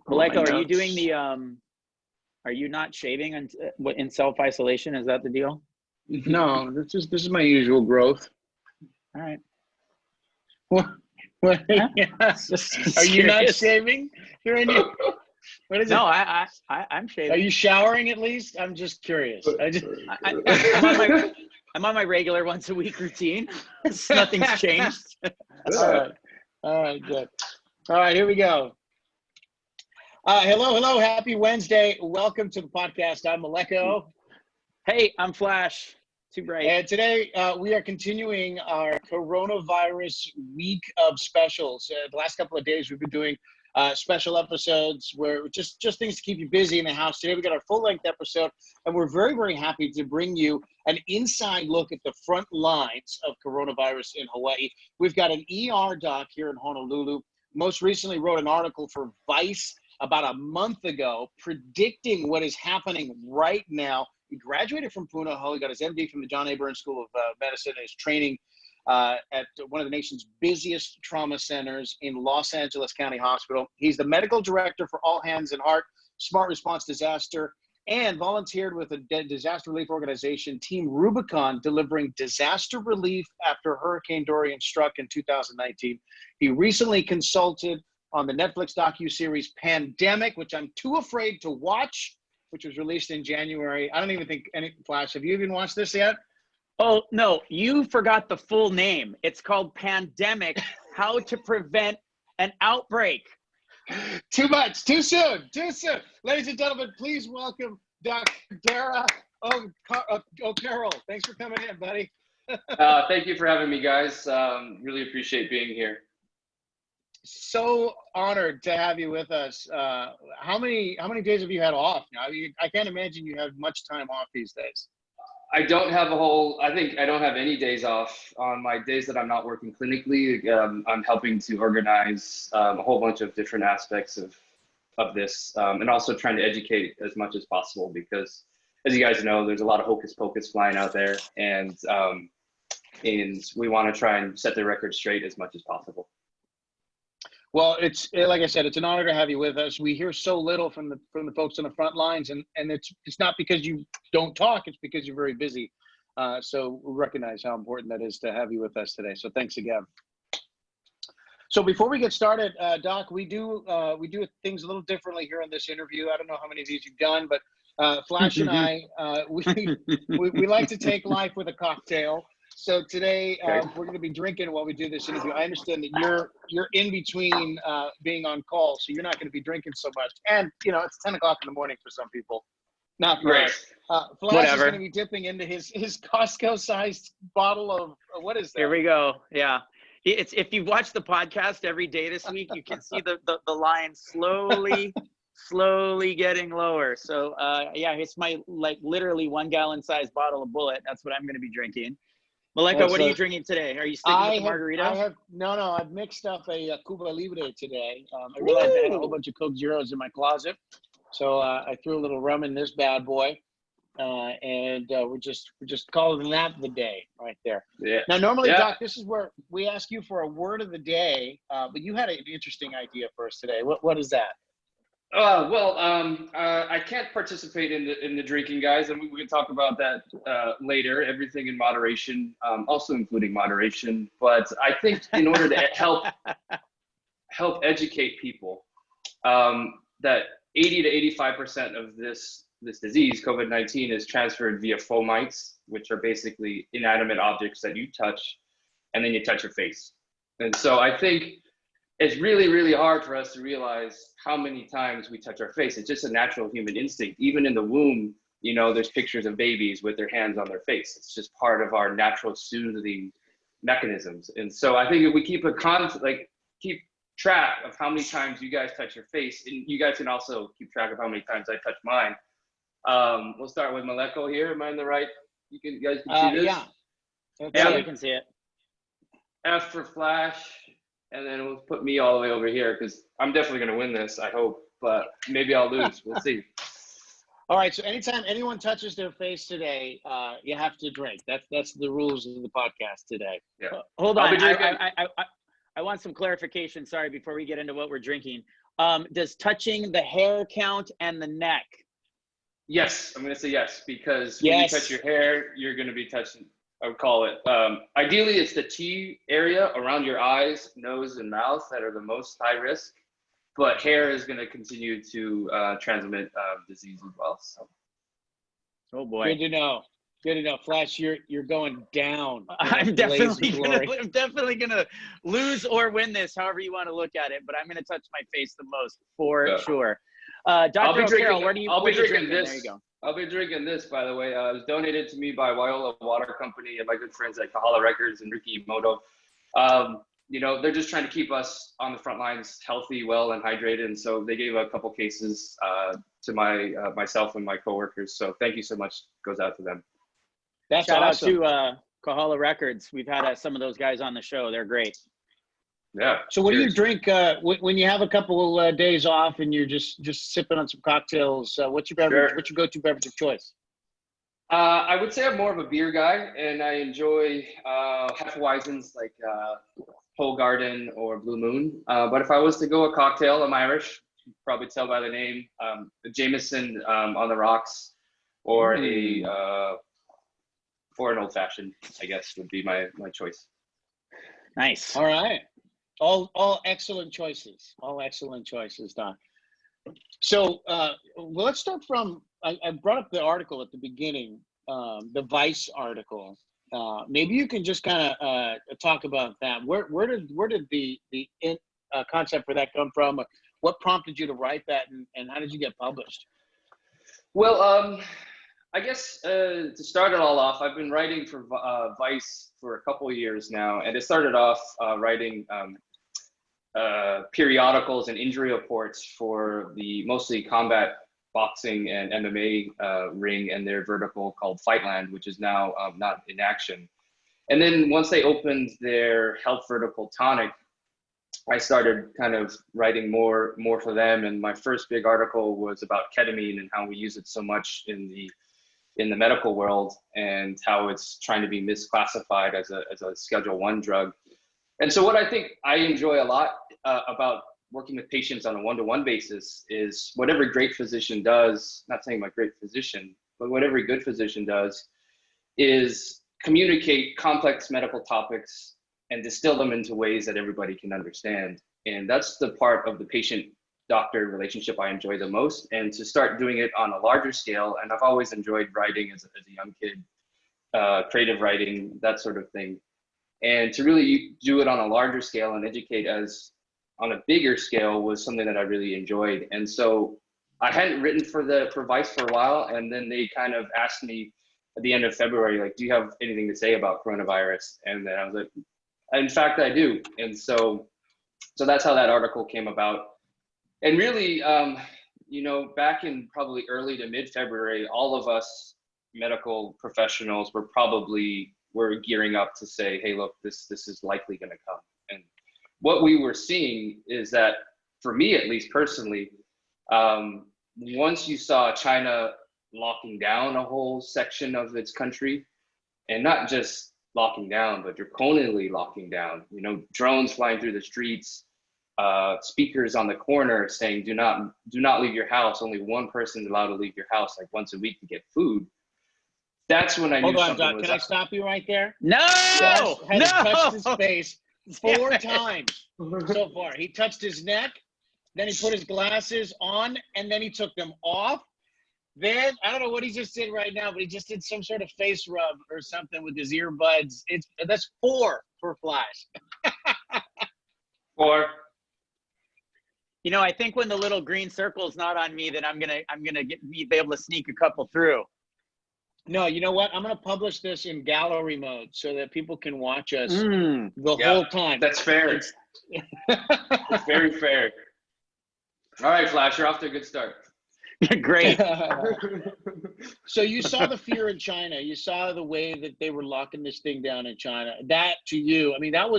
Maleko, are you doing the are you not shaving in self-isolation? Is that the deal? No, this is my usual growth. All right. What? Are you not shaving? What is it? No, I'm shaving. Are you showering at least? I'm just curious. I'm on my regular once a week routine. Nothing's changed. All right, good. All right, here we go. Hello, happy Wednesday. Welcome to the podcast. I'm Maleko. Hey, I'm Flash. Too bright. And today we are continuing our coronavirus week of specials. The last couple of days we've been doing special episodes where just things to keep you busy in the house. Today we got our full-length episode, and we're very, very happy to bring you an inside look at the front lines of coronavirus in Hawaii. We've got an ER doc here in Honolulu. Most recently wrote an article for Vice about a month ago predicting what is happening right now. He graduated from Punahou. He got his MD from the John A. Burns School of Medicine and is training at one of the nation's busiest trauma centers in Los Angeles County Hospital. He's the medical director for All Hands and Heart, Smart Response Disaster, and volunteered with a disaster relief organization, Team Rubicon, delivering disaster relief after Hurricane Dorian struck in 2019. He recently consulted on the Netflix docuseries Pandemic, which I'm too afraid to watch, which was released in January. I don't even think Flash, have you even watched this yet? Oh, no, you forgot the full name. It's called Pandemic, How to Prevent an Outbreak. Too much, too soon. Ladies and gentlemen, please welcome Dr. Darragh O'Carroll. Thanks for coming in, buddy. Thank you for having me, guys. Really appreciate being here. So honored to have you with us. How many days have you had off now? I can't imagine you have much time off these days. I don't have I don't have any days off. On my days that I'm not working clinically, I'm helping to organize a whole bunch of different aspects of this, and also trying to educate as much as possible, because as you guys know, there's a lot of hocus pocus flying out there, and we want to try and set the record straight as much as possible. Well, it's like I said, it's an honor to have you with us. We hear so little from the folks on the front lines, and it's not because you don't talk; it's because you're very busy. So we recognize how important that is to have you with us today. So thanks again. So before we get started, Doc, we do things a little differently here in this interview. I don't know how many of these you've done, but Flash and I we like to take life with a cocktail. So today we're going to be drinking while we do this interview. I understand that you're in between being on call, so you're not going to be drinking so much. And it's 10 o'clock in the morning for some people. Not for us. Flash is going to be dipping into his Costco-sized bottle of what is that? Here we go. Yeah, it's if you've watched the podcast every day this week, you can see the line slowly getting lower. So yeah, it's my literally 1 gallon size bottle of Bullet. That's what I'm going to be drinking. Maleko, what are you drinking today? Are you sticking with the margarita? I've mixed up a Cuba Libre today. I realized I had a whole bunch of Coke Zeros in my closet. So I threw a little rum in this bad boy. And we're just calling that the day right there. Yeah. Now, normally, Doc, this is where we ask you for a word of the day, but you had an interesting idea for us today. What is that? I can't participate in the drinking, guys, and we can talk about that later. Everything in moderation, also including moderation. But I think in order to help educate people, that 80 to 85% of this disease, COVID-19, is transferred via fomites, which are basically inanimate objects that you touch, and then you touch your face. And so I think it's really, really hard for us to realize how many times we touch our face. It's just a natural human instinct. Even in the womb, there's pictures of babies with their hands on their face. It's just part of our natural soothing mechanisms. And so I think if we keep keep track of how many times you guys touch your face, and you guys can also keep track of how many times I touch mine. We'll start with Maleko here. Am I in the right? You guys can see this? Yeah, we can see it. F for Flash. And then we'll put me all the way over here, because I'm definitely going to win this, I hope. But maybe I'll lose. We'll see. All right. So anytime anyone touches their face today, you have to drink. That's the rules of the podcast today. Yeah. Hold on. I want some clarification. Sorry, before we get into what we're drinking. Does touching the hair count and the neck? Yes, I'm going to say yes, because when you touch your hair, you're going to be touching, I would call it, ideally it's the T area around your eyes, nose, and mouth that are the most high risk, but hair is going to continue to transmit disease as well. So. Oh boy. Good to know. Good to know. Flash, you're going down. I'm definitely gonna lose or win this, however you want to look at it, but I'm gonna touch my face the most for sure. Dr. O'Carroll, where do you drinking this? There you go. I'll be drinking this, by the way. It was donated to me by Wyola Water Company and my good friends at Kahala Records and Ricky Moto. You know, they're just trying to keep us on the front lines healthy, well, and hydrated. And so they gave a couple cases to myself and my coworkers. So thank you so much. Goes out to them. That's Shout awesome. out to Kahala Records. We've had some of those guys on the show. They're great. Yeah. So what do you drink when you have a couple days off and you're just sipping on some cocktails? What's your beverage? What's your go-to beverage of choice? I would say I'm more of a beer guy, and I enjoy Hefeweizens like Whole Garden or Blue Moon. But if I was to go a cocktail, I'm Irish. You can probably tell by the name. The Jameson on the rocks, or or an old fashioned, I guess, would be my choice. Nice. All right. All excellent choices. All excellent choices, Don. So well, let's start from, I brought up the article at the beginning, the Vice article. Maybe you can just kind of talk about that. Where did the concept for that come from? What prompted you to write that, and how did you get published? Well, I guess to start it all off, I've been writing for Vice for a couple of years now, and it started off writing periodicals and injury reports for the mostly combat boxing and MMA ring and their vertical called Fightland, which is now not in action. And then once they opened their health vertical Tonic, I started kind of writing more for them. And my first big article was about ketamine and how we use it so much in the medical world, and how it's trying to be misclassified as a Schedule I drug. And so what I think I enjoy a lot about working with patients on a one-to-one basis is what every great physician does, not saying I'm a great physician, but what every good physician does is communicate complex medical topics and distill them into ways that everybody can understand. And that's the part of the patient-doctor relationship I enjoy the most. And to start doing it on a larger scale, and I've always enjoyed writing as a young kid, creative writing, that sort of thing. And to really do it on a larger scale and educate as on a bigger scale was something that I really enjoyed. And so I hadn't written for Vice for a while, and then they kind of asked me at the end of February, like, do you have anything to say about coronavirus? And then I was like, in fact, I do. And so that's how that article came about. And really, you know, back in probably early to mid-February, all of us medical professionals were gearing up to say, hey, look, this is likely going to come. And what we were seeing is that, for me at least personally, once you saw China locking down a whole section of its country, and not just locking down, but draconianly locking down, you know, drones flying through the streets, speakers on the corner saying, do not leave your house. Only one person is allowed to leave your house like once a week to get food. That's when I knew something was up. Hold on, Doc, can I stop you right there? No! Has touched his face 4 times so far. He touched his neck, then he put his glasses on, and then he took them off. Then, I don't know what he just did right now, but he just did some sort of face rub or something with his earbuds. That's 4 for Flash. 4. You know, I think when the little green circle's not on me, then I'm gonna be able to sneak a couple through. No, you know what? I'm going to publish this in gallery mode so that people can watch us the whole time. That's fair. Very fair. All right, Flash, you're off to a good start. Great. So you saw the fear in China. You saw the way that they were locking this thing down in China. That to you, I mean, that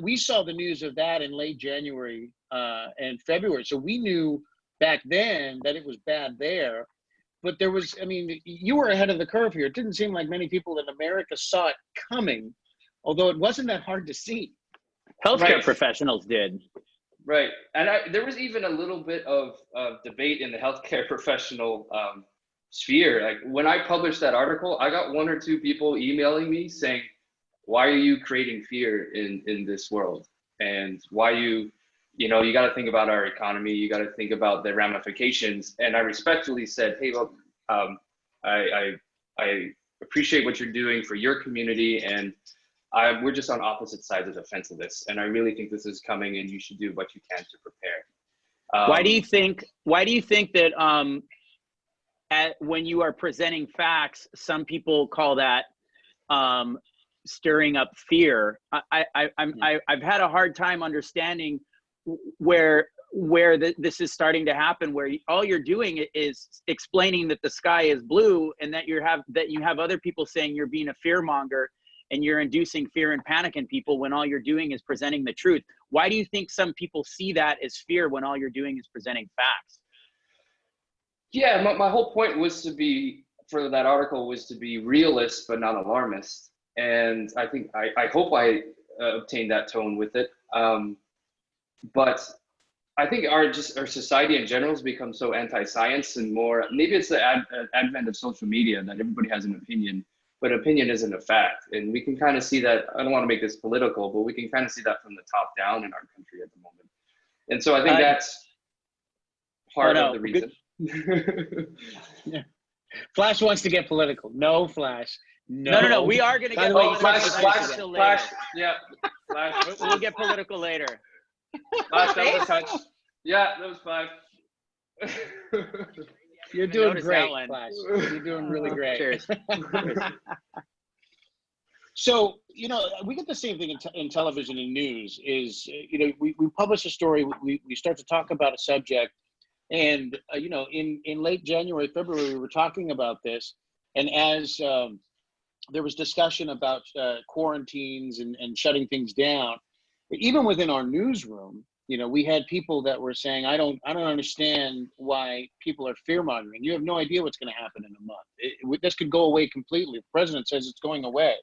we saw the news of that in late January and February. So we knew back then that it was bad there. But there was, I mean, you were ahead of the curve here. It didn't seem like many people in America saw it coming, although it wasn't that hard to see. Healthcare professionals did. Right. And there was even a little bit of debate in the healthcare professional sphere. Like when I published that article, I got 1 or 2 people emailing me saying, why are you creating fear in this world? And why you got to think about our economy. You got to think about the ramifications. And I respectfully said, hey, look, I appreciate what you're doing for your community. And we're just on opposite sides of the fence of this. And I really think this is coming and you should do what you can to prepare. Why do you think that when you are presenting facts, some people call that stirring up fear? I've had a hard time understanding where this is starting to happen, where all you're doing is explaining that the sky is blue, and that you have other people saying you're being a fear monger and you're inducing fear and panic in people when all you're doing is presenting the truth. Why do you think some people see that as fear when all you're doing is presenting facts? Yeah, my whole point was for that article was to be realist but not alarmist. And I think I hope I obtained that tone with it. But I think our society in general has become so anti-science, and more, maybe it's the advent of social media that everybody has an opinion, but opinion isn't a fact. And we can kind of see that. I don't want to make this political, but we can kind of see that from the top down in our country at the moment. And so I think that's part of the reason. Yeah. Flash wants to get political. No, Flash. No. We are going to get political. Flash. Yeah. Flash. We'll get political later. Flash, that was a touch. Yeah, that was 5. You're doing great, Flash. You're doing really great. Cheers. So, we get the same thing in television and news is, we publish a story, we start to talk about a subject, and, in late January, February, we were talking about this, and as there was discussion about quarantines and shutting things down, even within our newsroom, we had people that were saying, I don't understand why people are fear-mongering. You have no idea what's going to happen in a month. This could go away completely. The president says it's going away.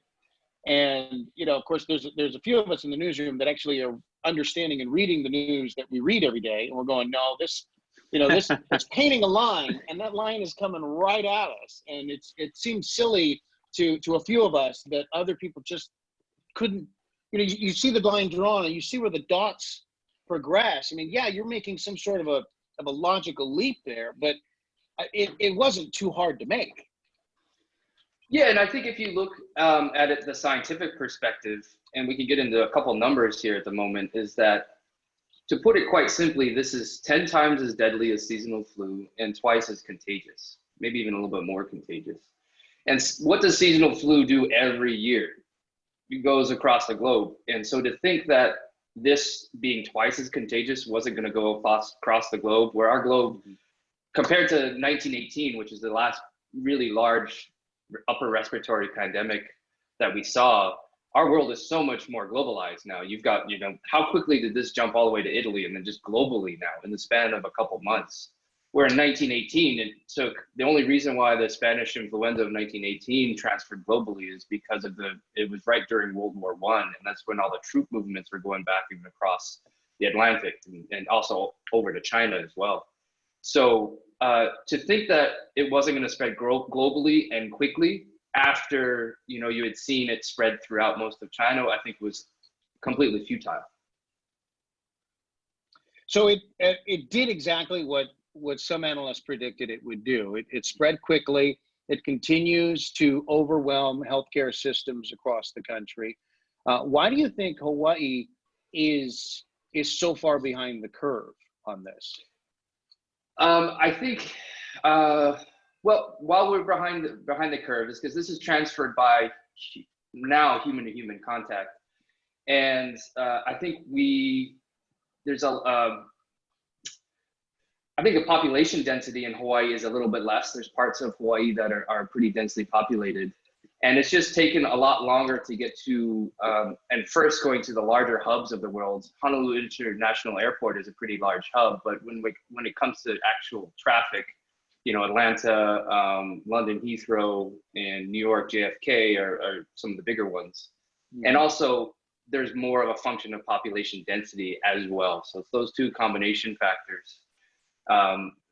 And, of course, there's a few of us in the newsroom that actually are understanding and reading the news that we read every day. And we're going, no, this it's painting a line, and that line is coming right at us. And it seems silly to a few of us that other people just couldn't. You see the line drawn and you see where the dots progress. I mean, yeah, you're making some sort of a logical leap there, but it wasn't too hard to make. Yeah, and I think if you look at it, the scientific perspective, and we can get into a couple numbers here at the moment, is that, to put it quite simply, this is 10 times as deadly as seasonal flu and twice as contagious, maybe even a little bit more contagious. And what does seasonal flu do every year? It goes across the globe. And so to think that this being twice as contagious wasn't going to go across the globe, where our globe, compared to 1918, which is the last really large upper respiratory pandemic that we saw, our world is so much more globalized now. You've got, how quickly did this jump all the way to Italy and then just globally now in the span of a couple months? Where in 1918, it took, the only reason why the Spanish influenza of 1918 transferred globally is because it was right during World War I, and that's when all the troop movements were going back even across the Atlantic and also over to China as well. So to think that it wasn't going to spread globally and quickly after, you had seen it spread throughout most of China, I think was completely futile. So it did exactly what some analysts predicted it would do. It spread quickly. It continues to overwhelm healthcare systems across the country. Why do you think Hawaii is so far behind the curve on this? I think, well, while we're behind the curve, is because this is transferred by now human-to-human contact, and I think there's I think the population density in Hawaii is a little bit less. There's parts of Hawaii that are pretty densely populated. And it's just taken a lot longer to get to, and first going to the larger hubs of the world. Honolulu International Airport is a pretty large hub, but when it comes to actual traffic, Atlanta, London Heathrow, and New York JFK are some of the bigger ones. And also there's more of a function of population density as well. So it's those two combination factors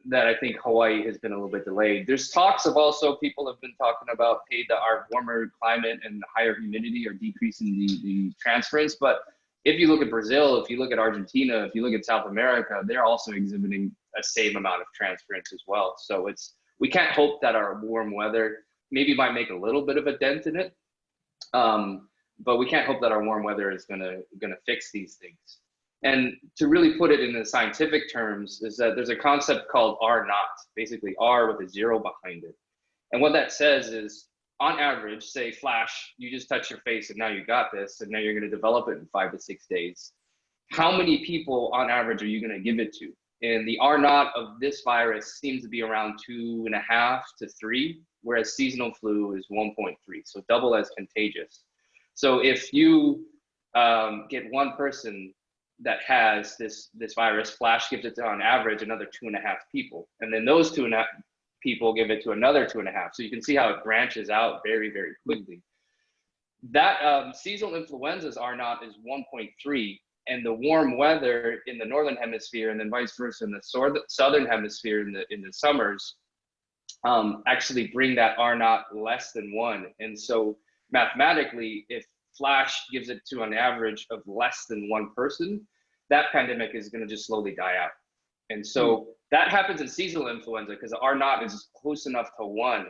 that I think Hawaii has been a little bit delayed. There's talks of also people have been talking about, hey, our warmer climate and higher humidity are decreasing the transference. But if you look at Brazil, if you look at Argentina, if you look at South America, they're also exhibiting a same amount of transference as well. So we can't hope that our warm weather maybe might make a little bit of a dent in it. But we can't hope that our warm weather is gonna fix these things. And to really put it in the scientific terms is that there's a concept called R naught, basically R with a 0 behind it. And what that says is, on average, say flash, you just touch your face and now you got this, and now you're gonna develop it in 5 to 6 days. How many people on average are you gonna give it to? And the R naught of this virus seems to be around 2.5 to 3, whereas seasonal flu is 1.3, so double as contagious. So if you get one person that has this virus, flash gives it to, on average, another 2.5 people. And then those 2.5 people give it to another 2.5. So you can see how it branches out very, very quickly. That seasonal influenza's R naught is 1.3. And the warm weather in the northern hemisphere, and then vice versa in the southern hemisphere in the summers, actually bring that R naught less than 1. And so mathematically, if flash gives it to an average of less than 1 person, that pandemic is going to just slowly die out. And so that happens in seasonal influenza because the R naught is close enough to 1.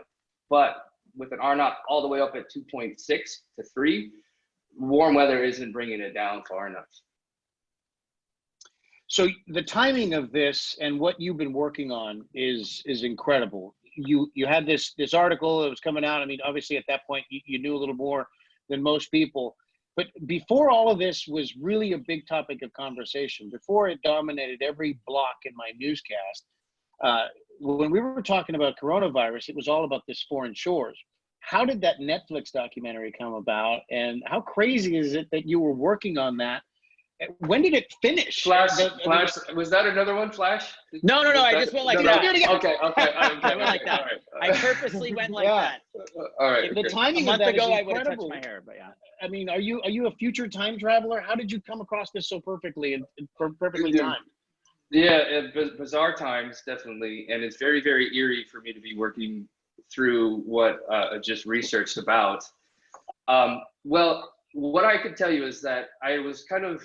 But with an R naught all the way up at 2.6 to 3, warm weather isn't bringing it down far enough. So the timing of this and what you've been working on is incredible. You had this article that was coming out. I mean, obviously at that point you knew a little more than most people, but before all of this was really a big topic of conversation, before it dominated every block in my newscast, when we were talking about coronavirus, it was all about this foreign shores. How did that Netflix documentary come about, and how crazy is it that you were working on that? When did it finish? Flash, was that another one, Flash? No, I just went like that. Okay. I went like that. I purposely went like that. All right. The timing a month of that ago, is I would have touched incredible. my hair, but yeah. I mean, are you a future time traveler? How did you come across this so perfectly and perfectly timed? Yeah, bizarre times, definitely. And it's very, very eerie for me to be working through what I just researched about. Well, what I could tell you is that I was kind of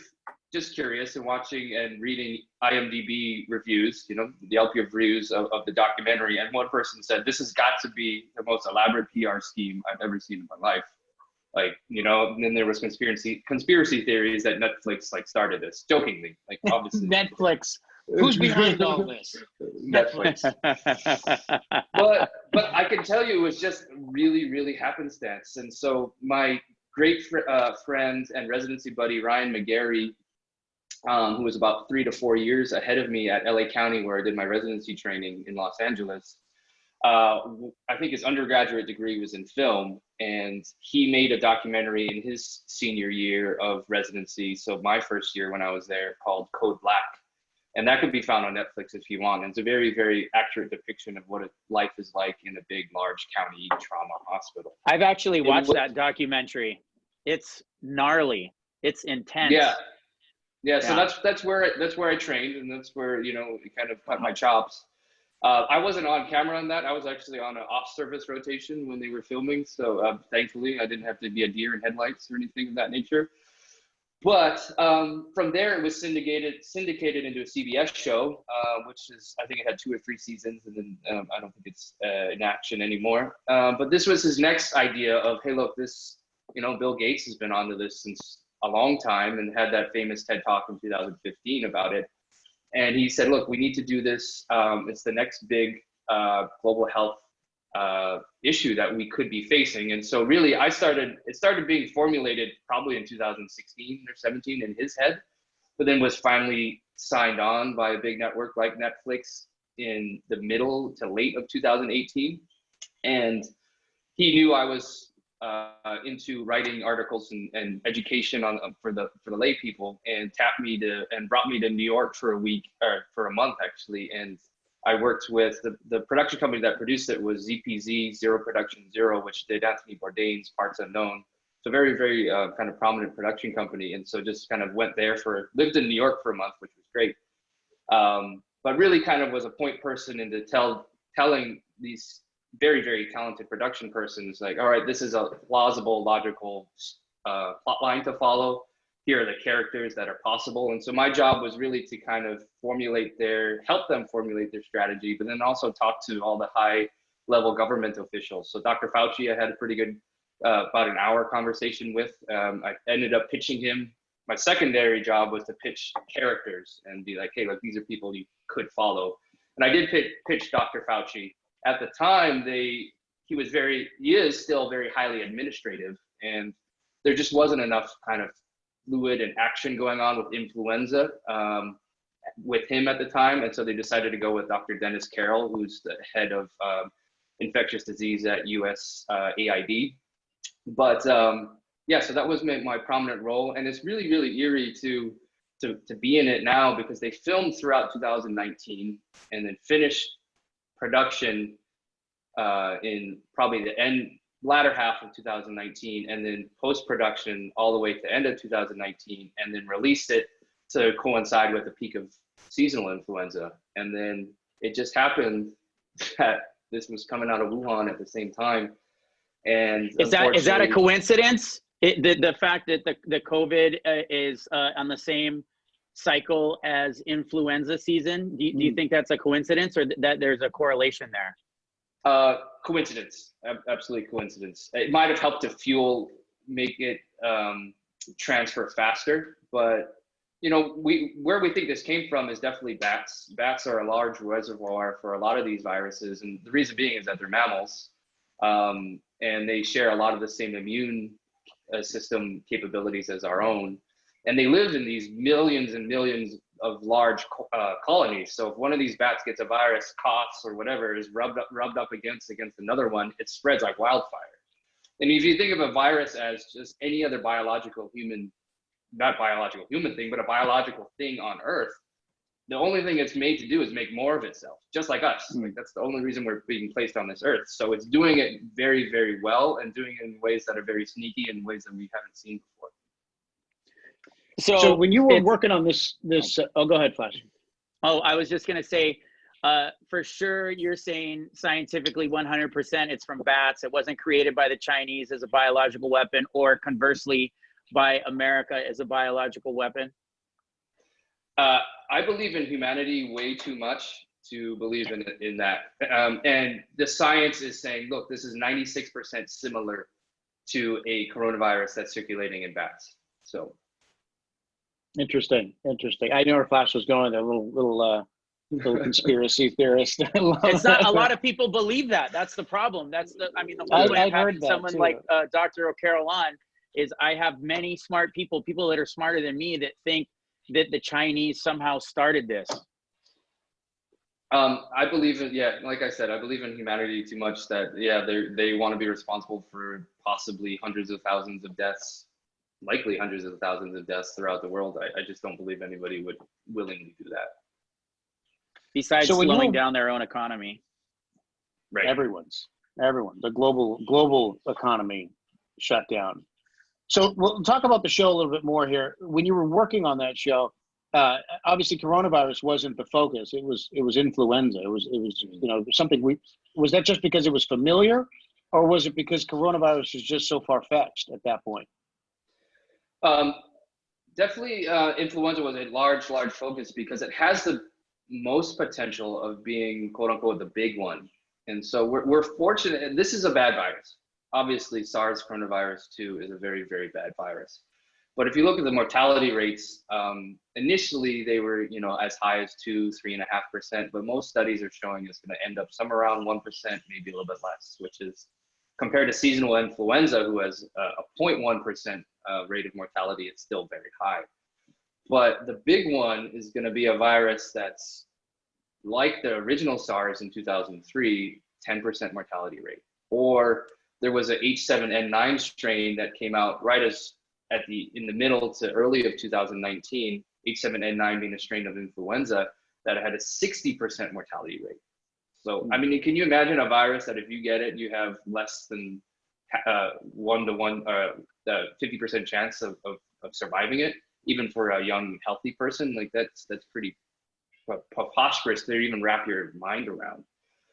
just curious and watching and reading IMDb reviews, the Yelp reviews of the documentary. And one person said, this has got to be the most elaborate PR scheme I've ever seen in my life. And then there was conspiracy theories that Netflix started this, jokingly, obviously. Netflix. Who's behind all this? Netflix. But I can tell you it was just really, really happenstance. And so my great friend and residency buddy, Ryan McGarry, who was about 3 to 4 years ahead of me at LA County, where I did my residency training in Los Angeles. I think his undergraduate degree was in film, and he made a documentary in his senior year of residency. So my first year when I was there, called Code Black. And that could be found on Netflix if you want. And it's a very, very accurate depiction of what life is like in a big, large county trauma hospital. I've actually watched that documentary. It's gnarly. It's intense. Yeah. So that's where I trained, and that's where it kind of cut my chops. I wasn't on camera on that. I was actually on an off-service rotation when they were filming. So thankfully, I didn't have to be a deer in headlights or anything of that nature. But from there, it was syndicated into a CBS show, which is, I think it had 2 or 3 seasons, and then I don't think it's in action anymore. But this was his next idea of, hey, look, this, Bill Gates has been onto this since a long time and had that famous TED Talk in 2015 about it. And he said, look, we need to do this. It's the next big global health issue that we could be facing. And so really it started being formulated probably in 2016 or 17 in his head, but then was finally signed on by a big network like Netflix in the middle to late of 2018. And he knew I was into writing articles and education for the lay people, and brought me to New York for a month actually. And I worked with the production company that produced it was ZPZ, Zero Production Zero, which did Anthony Bourdain's Parts Unknown. It's a very, very kind of prominent production company. And so just kind of went there lived in New York for a month, which was great. But really kind of was a point person into telling these very, very talented production persons, like, all right, this is a plausible, logical plot line to follow. Here are the characters that are possible. And so my job was really to kind of help them formulate their strategy, but then also talk to all the high level government officials. So Dr. Fauci, I had a pretty good, about an hour conversation with. I ended up pitching him. My secondary job was to pitch characters and be like, hey, look, these are people you could follow. And I did pitch Dr. Fauci. At the time, he is still very highly administrative, and there just wasn't enough kind of fluid and action going on with influenza with him at the time. And so they decided to go with Dr. Dennis Carroll, who's the head of infectious disease at USAID. But yeah, so that was my prominent role. And it's really, really eerie to be in it now, because they filmed throughout 2019 and then finished production in probably the latter half of 2019, and then post-production all the way to the end of 2019, and then released it to coincide with the peak of seasonal influenza. And then it just happened that this was coming out of Wuhan at the same time. And is that a coincidence? The fact that the COVID is on the same cycle as influenza season, do you think that's a coincidence, or that there's a correlation there? Coincidence, absolutely coincidence. It might have helped to make it transfer faster, but where we think this came from is definitely bats. Bats are a large reservoir for a lot of these viruses, and the reason being is that they're mammals, and they share a lot of the same immune system capabilities as our own, and they live in these millions and millions of large colonies. So if one of these bats gets a virus, coughs or whatever, is rubbed up against another one, it spreads like wildfire. And if you think of a virus as just any other not biological human thing, but a biological thing on Earth, the only thing it's made to do is make more of itself, just like us. Like, that's the only reason we're being placed on this Earth. So it's doing it very, very well, and doing it in ways that are very sneaky, and ways that we haven't seen before. So when you were working on this, oh, go ahead, Flash. Oh, I was just gonna say, for sure, you're saying scientifically 100% it's from bats. It wasn't created by the Chinese as a biological weapon, or conversely by America as a biological weapon. I believe in humanity way too much to believe in that. And the science is saying, look, this is 96% similar to a coronavirus that's circulating in bats. So. Interesting. I know where Flash was going there, little conspiracy theorist. It's not a lot of people believe that. That's the problem. The whole point of having someone like Dr. O'Carroll on is I have many smart people that are smarter than me, that think that the Chinese somehow started this. I believe like I said, I believe in humanity too much that, they want to be responsible for possibly hundreds of thousands of deaths, likely hundreds of thousands of deaths throughout the world. I just don't believe anybody would willingly do that. Besides slowing down their own economy. Right. Everyone, the global economy shut down. So we'll talk about the show a little bit more here. When you were working on that show, obviously coronavirus wasn't the focus. It was influenza. It was something was that just because it was familiar, or was it because coronavirus was just so far-fetched at that point? Definitely influenza was a large focus, because it has the most potential of being, quote unquote, the big one. And so we're fortunate, and this is a bad virus. Obviously, SARS coronavirus 2 is a very, very bad virus. But if you look at the mortality rates, initially they were, as high as 2-3.5%, but most studies are showing it's going to end up somewhere around 1%, maybe a little bit less, which is compared to seasonal influenza, who has a 0.1% rate of mortality, it's still very high. But the big one is going to be a virus that's like the original SARS in 2003, 10% mortality rate. Or there was a H7N9 strain that came out right in the middle to early of 2019, H7N9 being a strain of influenza that had a 60% mortality rate. So, can you imagine a virus that if you get it, you have less than 1 to 1, the 50% chance of surviving it, even for a young, healthy person. Like that's pretty preposterous to even wrap your mind around.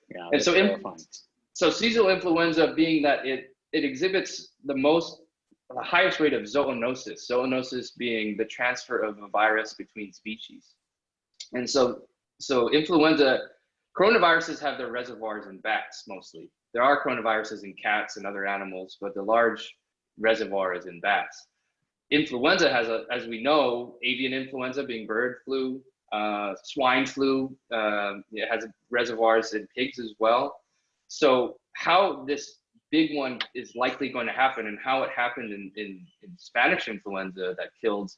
Yeah, and terrifying. So seasonal influenza, being that it exhibits the highest rate of zoonosis being the transfer of a virus between species. And so coronaviruses have their reservoirs in bats mostly. There are coronaviruses in cats and other animals, but the large reservoir is in bats. Influenza has, as we know, avian influenza being bird flu, swine flu, it has reservoirs in pigs as well. So how this big one is likely going to happen, and how it happened in Spanish influenza that killed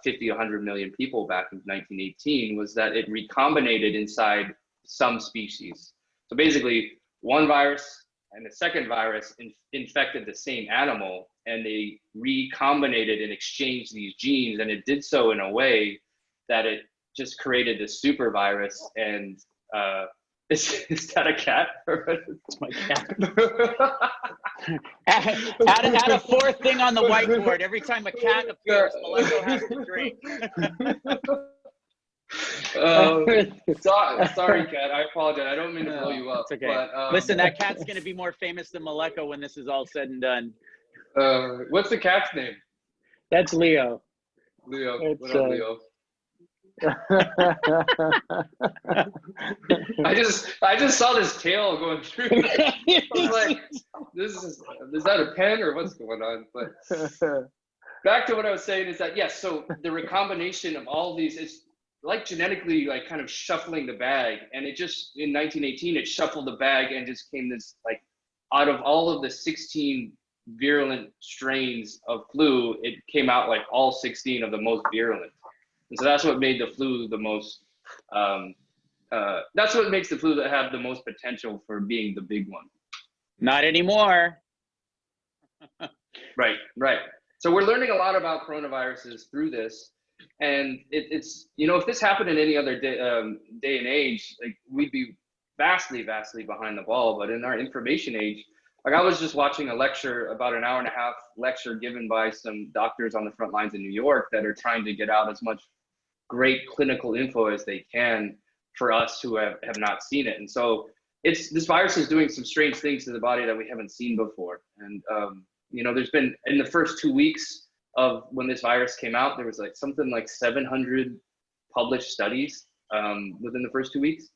50 100 million people back in 1918, was that it recombinated inside some species. So basically one virus and the second virus infected the same animal, and they recombinated and exchanged these genes, and it did so in a way that it just created this super virus. And is that a cat? It's my cat. Add a fourth thing on the whiteboard. Every time a cat appears, Maleko has to drink. Sorry, Cat. I apologize. I don't mean to blow you up. It's okay. But, listen, that cat's going to be more famous than Maleko when this is all said and done. What's the cat's name? That's Leo. Leo. What up, Leo? I just saw this tail going through. I was like, is that a pen or what's going on? But back to what I was saying is that, yes, so the recombination of all these is like genetically like kind of shuffling the bag. And it just, in 1918, it shuffled the bag and just came this, like, out of all of the 16 virulent strains of flu, it came out like all 16 of the most virulent. And so that's what made the flu the most, that's what makes the flu that have the most potential for being the big one. Not anymore. Right. So we're learning a lot about coronaviruses through this. And it's, if this happened in any other day and age, like, we'd be vastly behind the ball. But in our information age, like, I was just watching a lecture, about an hour and a half lecture given by some doctors on the front lines in New York that are trying to get out as much great clinical info as they can for us who have not seen it. And so this virus is doing some strange things to the body that we haven't seen before. And, there's been, in the first 2 weeks of when this virus came out, there was like something like 700 published studies within the first 2 weeks.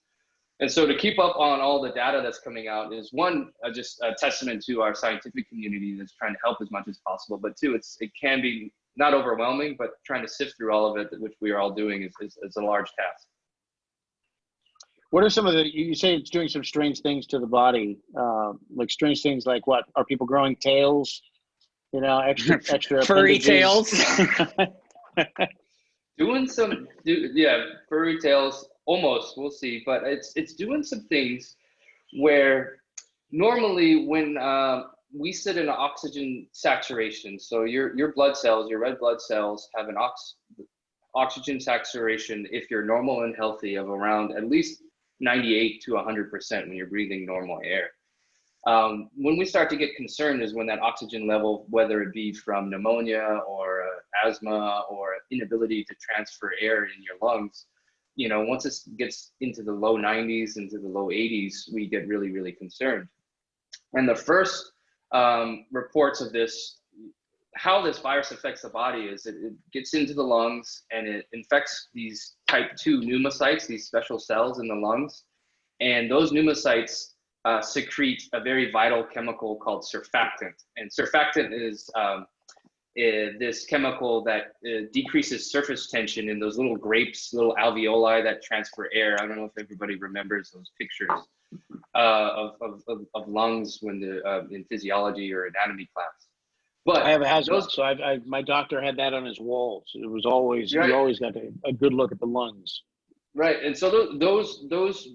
And so to keep up on all the data that's coming out is, one, just a testament to our scientific community that's trying to help as much as possible. But two, it can be not overwhelming, but trying to sift through all of it, which we are all doing, is a large task. What are some of you say it's doing some strange things to the body, like strange things like what? Are people growing tails? Extra furry tails. Doing some, furry tails, almost, we'll see. But it's doing some things where normally when we sit in an oxygen saturation, so your blood cells, your red blood cells, have an oxygen saturation, if you're normal and healthy, of around at least 98 to 100% when you're breathing normal air. When we start to get concerned is when that oxygen level, whether it be from pneumonia or asthma or inability to transfer air in your lungs, once it gets into the low 90s, into the low 80s, we get really, really concerned. And the first reports of this, how this virus affects the body, is it gets into the lungs and it infects these type 2 pneumocytes, these special cells in the lungs. And those pneumocytes secrete a very vital chemical called surfactant. And surfactant is this chemical that decreases surface tension in those little grapes, little alveoli that transfer air. I don't know if everybody remembers those pictures of lungs when in physiology or anatomy class. But I have a hazmat, so my doctor had that on his walls. It was always, right. He always got a good look at the lungs. Right, and so those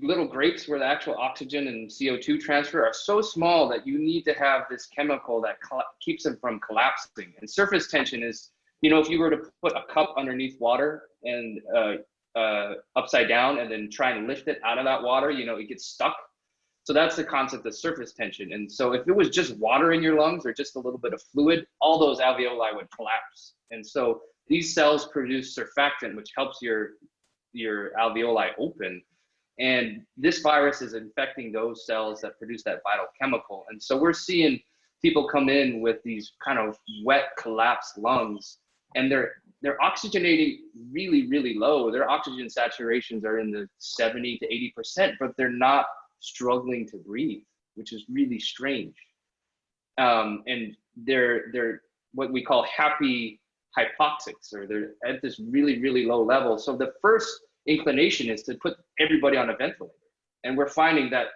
little grapes where the actual oxygen and CO2 transfer are so small that you need to have this chemical that keeps them from collapsing. And surface tension is, if you were to put a cup underneath water and upside down and then try and lift it out of that water, it gets stuck. So that's the concept of surface tension. And so if it was just water in your lungs or just a little bit of fluid, all those alveoli would collapse. And so these cells produce surfactant, which helps your alveoli open. And this virus is infecting those cells that produce that vital chemical. And so we're seeing people come in with these kind of wet, collapsed lungs, and they're oxygenating really, really low. Their oxygen saturations are in the 70 to 80%, but they're not struggling to breathe, which is really strange. And they're what we call happy hypoxics, or they're at this really, really low level. So the first inclination is to put everybody on a ventilator. And we're finding that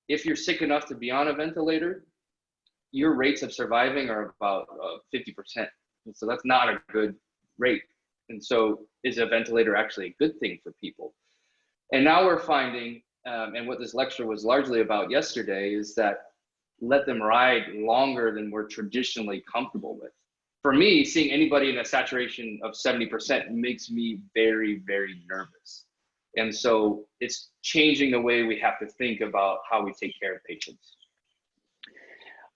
if you're sick enough to be on a ventilator, your rates of surviving are about 50%. And so that's not a good rate. And so is a ventilator actually a good thing for people? And now we're finding, and what this lecture was largely about yesterday, is that let them ride longer than we're traditionally comfortable with. For me, seeing anybody in a saturation of 70% makes me very, very nervous. And so it's changing the way we have to think about how we take care of patients.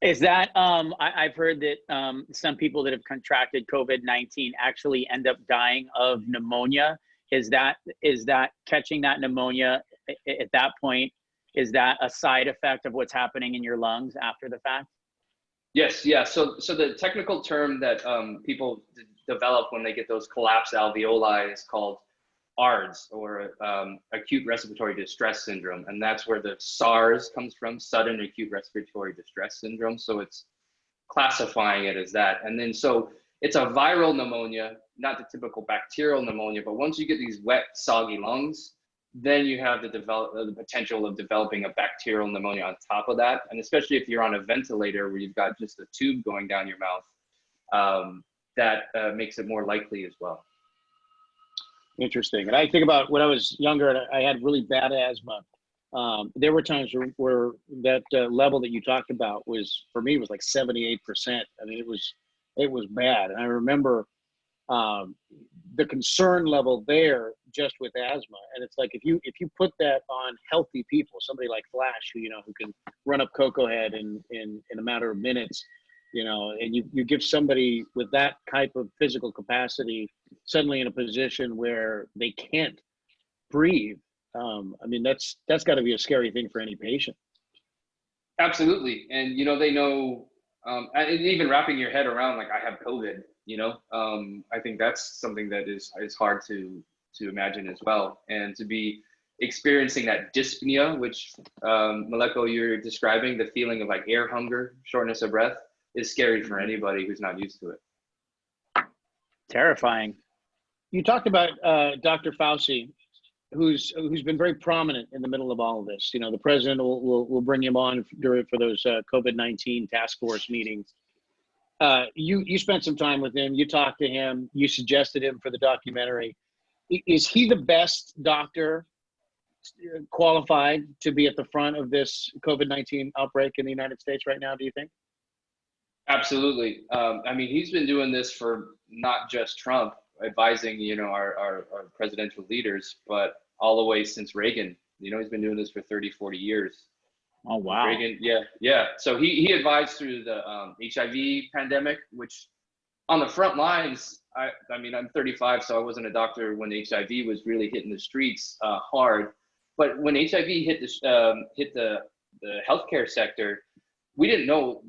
Is that, I've heard that some people that have contracted COVID-19 actually end up dying of pneumonia. Is that catching that pneumonia at that point, is that a side effect of what's happening in your lungs after the fact? Yes, yeah. So the technical term that people develop when they get those collapsed alveoli is called Ards, or acute respiratory distress syndrome. And that's where the SARS comes from, sudden acute respiratory distress syndrome. So it's classifying it as that. And then so it's a viral pneumonia, not the typical bacterial pneumonia, but once you get these wet, soggy lungs, then you have the potential of developing a bacterial pneumonia on top of that. And especially if you're on a ventilator where you've got just a tube going down your mouth, that makes it more likely as well. Interesting. And I think about when I was younger and I had really bad asthma. There were times where that level that you talked about was, for me, was like 78%. I mean, it was bad. And I remember the concern level there just with asthma. And it's like, if you put that on healthy people, somebody like Flash, who can run up Cocoa Head in a matter of minutes, and you give somebody with that type of physical capacity suddenly in a position where they can't breathe. I mean, that's got to be a scary thing for any patient. Absolutely. And, they know, and even wrapping your head around, like, I have COVID, I think that's something that is hard to imagine as well. And to be experiencing that dyspnea, which Maleko, you're describing, the feeling of like air hunger, shortness of breath, is scary for anybody who's not used to it. Terrifying. You talked about Dr. Fauci, who's been very prominent in the middle of all of this. The president will bring him on for those COVID-19 task force meetings. You spent some time with him. You talked to him. You suggested him for the documentary. Is he the best doctor qualified to be at the front of this COVID-19 outbreak in the United States right now, do you think? Absolutely. I mean, he's been doing this for not just Trump, advising, our presidential leaders, but all the way since Reagan. He's been doing this for 30, 40 years. Oh, wow. Reagan, yeah. So he advised through the HIV pandemic, which on the front lines, I mean, I'm 35, so I wasn't a doctor when HIV was really hitting the streets hard. But when HIV hit the healthcare sector, they didn't know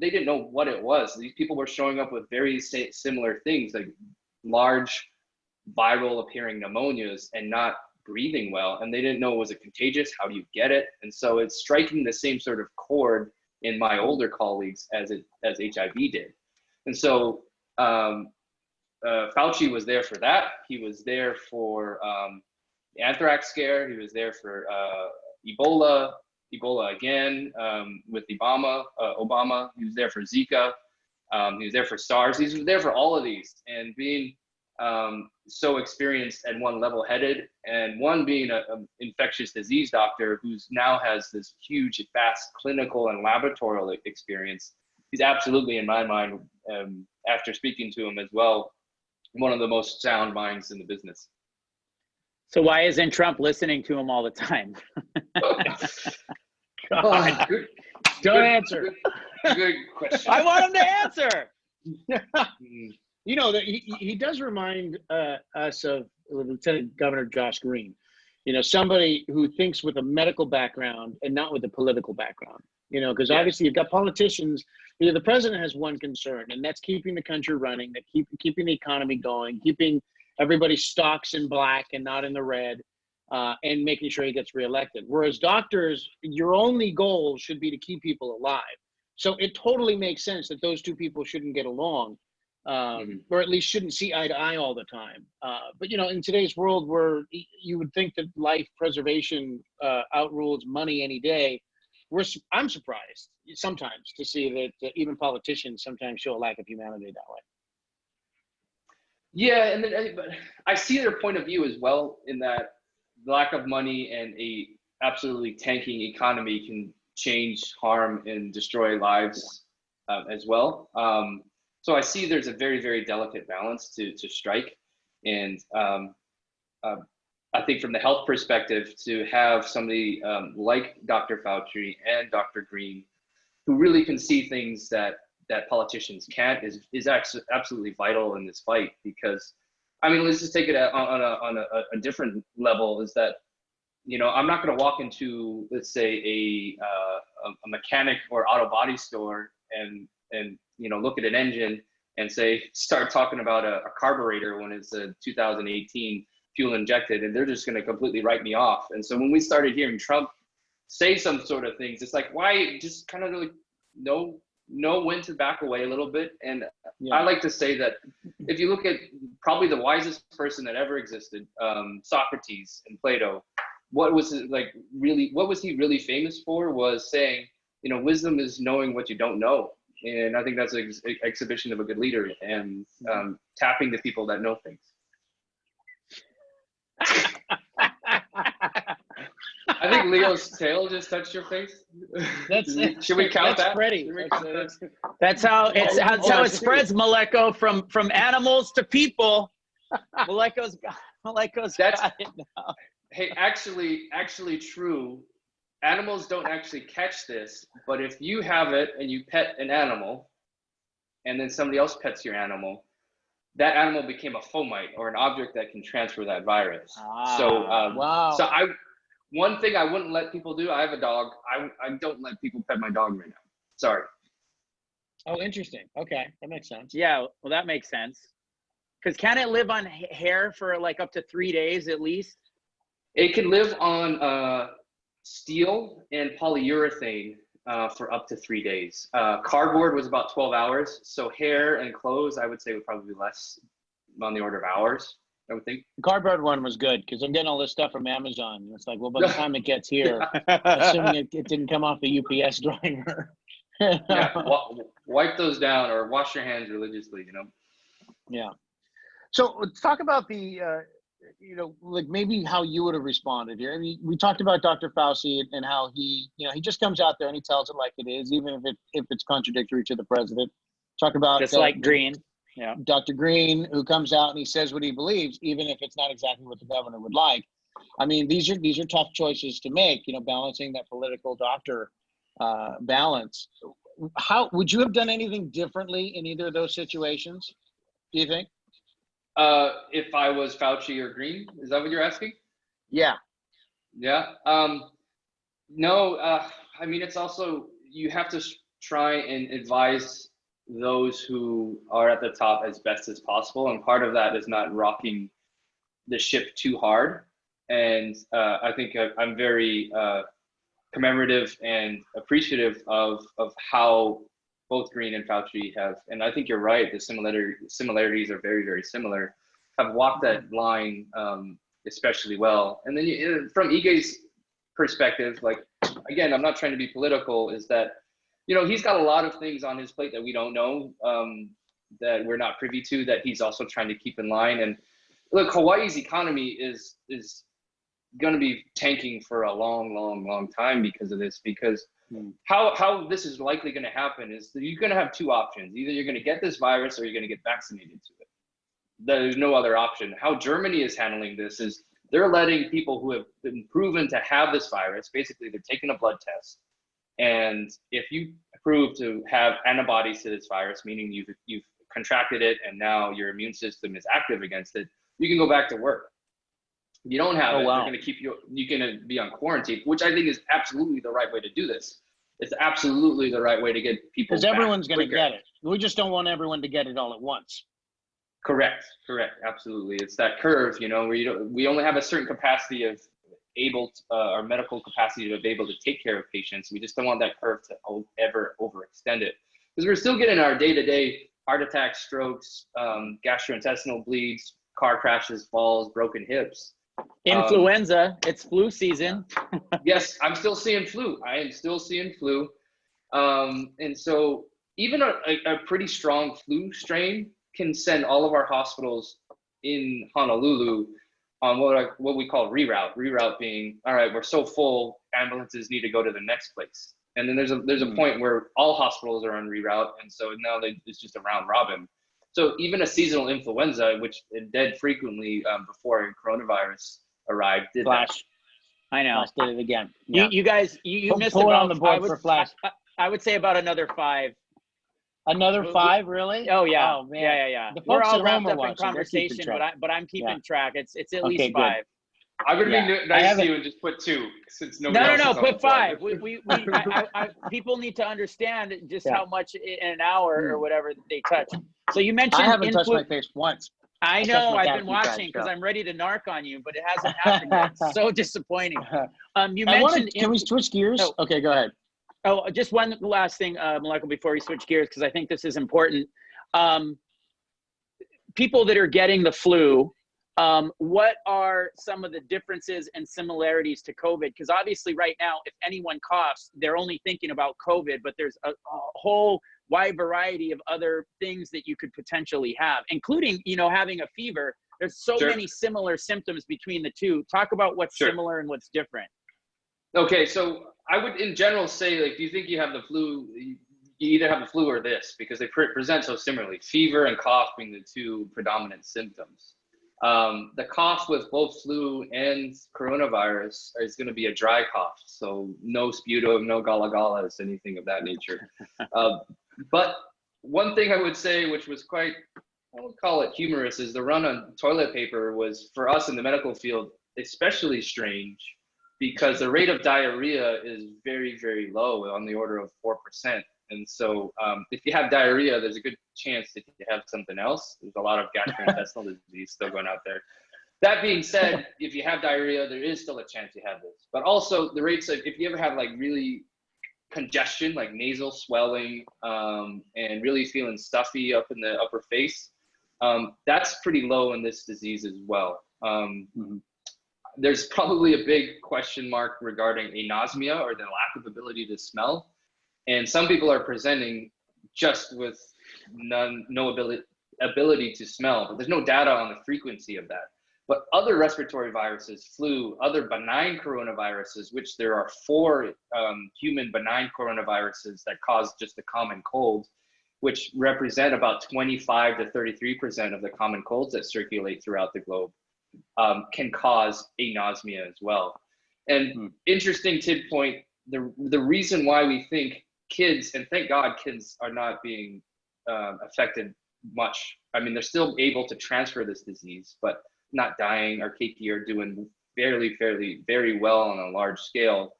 what it was. These people were showing up with very similar things, like large viral appearing pneumonias and not breathing well. And they didn't know, was it contagious? How do you get it? And so it's striking the same sort of chord in my older colleagues as HIV did. And so Fauci was there for that. He was there for the anthrax scare. He was there for Ebola again, with Obama. He was there for Zika. He was there for SARS. He was there for all of these. And being so experienced and one level-headed, and one being an infectious disease doctor who's now has this huge, vast clinical and laboratorial experience, he's absolutely, in my mind, after speaking to him as well, one of the most sound minds in the business. So why isn't Trump listening to him all the time? God. Good, Don't answer. good question. I want him to answer. You know, that he does remind us of Lieutenant Governor Josh Green. You know, somebody who thinks with a medical background and not with a political background. You know, because obviously you've got politicians. You know, the president has one concern, and that's keeping the country running, that keeping the economy going, keeping everybody's stocks in black and not in the red, and making sure he gets reelected. Whereas doctors, your only goal should be to keep people alive. So it totally makes sense that those two people shouldn't get along, or at least shouldn't see eye to eye all the time. But, you know, in today's world where you would think that life preservation outrules money any day, I'm surprised sometimes to see that even politicians sometimes show a lack of humanity that way. Yeah, and then but I see their point of view as well, in that the lack of money and a absolutely tanking economy can change, harm, and destroy lives as well. So I see there's a very, very delicate balance to strike, and I think from the health perspective, to have somebody like Dr. Fauci and Dr. Green, who really can see things that politicians can't, is actually absolutely vital in this fight. Because, I mean, let's just take it on a different level. Is that, you know, I'm not going to walk into, let's say, a mechanic or auto body store and you know, look at an engine and start talking about a carburetor when it's a 2018 fuel injected, and they're just going to completely write me off. And so when we started hearing Trump say some sort of things, it's like, why just kind of really know when to back away a little bit. And I like to say that if you look at probably the wisest person that ever existed, Socrates and Plato, what was he really famous for was saying, you know, wisdom is knowing what you don't know. And I think that's an exhibition of a good leader, and tapping the people that know things. I think Leo's tail just touched your face. Should we count that? Freddie. That's how it spreads, Maleko, from animals to people. Maleko's got it now. Hey, actually true. Animals don't actually catch this, but if you have it and you pet an animal, and then somebody else pets your animal, that animal became a fomite, or an object that can transfer that virus. Wow. So one thing I wouldn't let people do, I have a dog. I don't let people pet my dog right now. Sorry. Oh, interesting. Okay, that makes sense. Yeah, well, that makes sense. Because can it live on hair for like up to 3 days at least? It can live on steel and polyurethane for up to 3 days. Cardboard was about 12 hours. So hair and clothes, I would say, would probably be less, on the order of hours, I would think. The cardboard one was good because I'm getting all this stuff from Amazon. And it's like, well, by the time it gets here, assuming it didn't come off the UPS driver. Yeah, wipe those down or wash your hands religiously, you know? Yeah. So let's talk about the, you know, like maybe how you would have responded here. I mean, we talked about Dr. Fauci and how he just comes out there and he tells it like it is, even if it's contradictory to the president. Talk about just like Green. Yeah. Dr. Green, who comes out and he says what he believes, even if it's not exactly what the governor would like. I mean, these are tough choices to make, you know, balancing that political doctor balance. How would you have done anything differently in either of those situations, do you think? If I was Fauci or Green, is that what you're asking? Yeah. Yeah. No, I mean, it's also, you have to try and advise those who are at the top as best as possible. And part of that is not rocking the ship too hard. And I think I'm very commemorative and appreciative of how both Green and Fauci have, and I think you're right, the similarities are very, very similar, have walked that line especially well. And then from Ige's perspective, like, again, I'm not trying to be political, is that, you know, he's got a lot of things on his plate that we don't know, that we're not privy to, that he's also trying to keep in line. And look, Hawaii's economy is going to be tanking for a long time because of this, because how this is likely going to happen is that you're going to have two options. Either you're going to get this virus or you're going to get vaccinated to it. There's no other option. How Germany is handling this is they're letting people who have been proven to have this virus, basically they're taking a blood test, And if you prove to have antibodies to this virus, meaning you've contracted it and now your immune system is active against it, you can go back to work. If you don't have it, they're going to keep you can be on quarantine, which I think is absolutely the right way to do this. It's absolutely the right way to get people because everyone's going to get it. We just don't want everyone to get it all at once. Correct. Absolutely. It's that curve, where we only have a certain capacity of our medical capacity to be able to take care of patients. We just don't want that curve to ever overextend it, because we're still getting our day-to-day heart attacks, strokes, gastrointestinal bleeds, car crashes, falls, broken hips. Influenza, it's flu season. Yes, I'm still seeing flu. I am still seeing flu. And so even a pretty strong flu strain can send all of our hospitals in Honolulu on what we call reroute. Reroute being, all right, we're so full, ambulances need to go to the next place. And then there's a point where all hospitals are on reroute, and so now it's just a round robin. So even a seasonal influenza, which it did frequently before coronavirus arrived, did Flash. That. I know. Flash did it again. Yeah. You guys, you missed pull about, on the board for Flash. I would say about another 5. Another 5, really? Oh yeah. Oh, man. Yeah. The We're folks all at wrapped home are up in watching. conversation, but I'm keeping track. It's at least Okay, 5. I'm gonna be nice to you and just put 2, since nobody else is on put the board. 5. People need to understand just how much in an hour or whatever they touch. So you mentioned I haven't touched my face once. I know, I've been watching because I'm ready to narc on you, but it hasn't happened yet. It's so disappointing. You mentioned. Can we switch gears? Oh. Okay, go ahead. Oh, just one last thing, Maleko, before we switch gears, because I think this is important. People that are getting the flu, what are some of the differences and similarities to COVID? Because obviously right now, if anyone coughs, they're only thinking about COVID, but there's a whole wide variety of other things that you could potentially have, including, having a fever. There's so many similar symptoms between the two. Talk about what's similar and what's different. Okay, so I would in general say, like, do you think you have the flu? You either have the flu or this, because they present so similarly. Fever and cough being the 2 predominant symptoms. The cough with both flu and coronavirus is going to be a dry cough. So no sputum, no gala-galas, anything of that nature. But one thing I would say, which was quite, I would call it humorous, is the run on toilet paper was, for us in the medical field, especially strange, because the rate of diarrhea is very, very low, on the order of 4%. And so if you have diarrhea, there's a good chance that you have something else. There's a lot of gastrointestinal disease still going out there. That being said, if you have diarrhea, there is still a chance you have this. But also the rates of, if you ever have like really congestion, like nasal swelling, and really feeling stuffy up in the upper face, that's pretty low in this disease as well. There's probably a big question mark regarding anosmia, or the lack of ability to smell. And some people are presenting just with no ability to smell, but there's no data on the frequency of that. But other respiratory viruses, flu, other benign coronaviruses, which there are 4 human benign coronaviruses that cause just the common cold, which represent about 25 to 33% of the common colds that circulate throughout the globe, can cause anosmia as well. And interesting tidbit point, the reason why we think kids, and thank God kids are not being affected much. I mean, they're still able to transfer this disease, but not dying. Our keiki are doing very well on a large scale.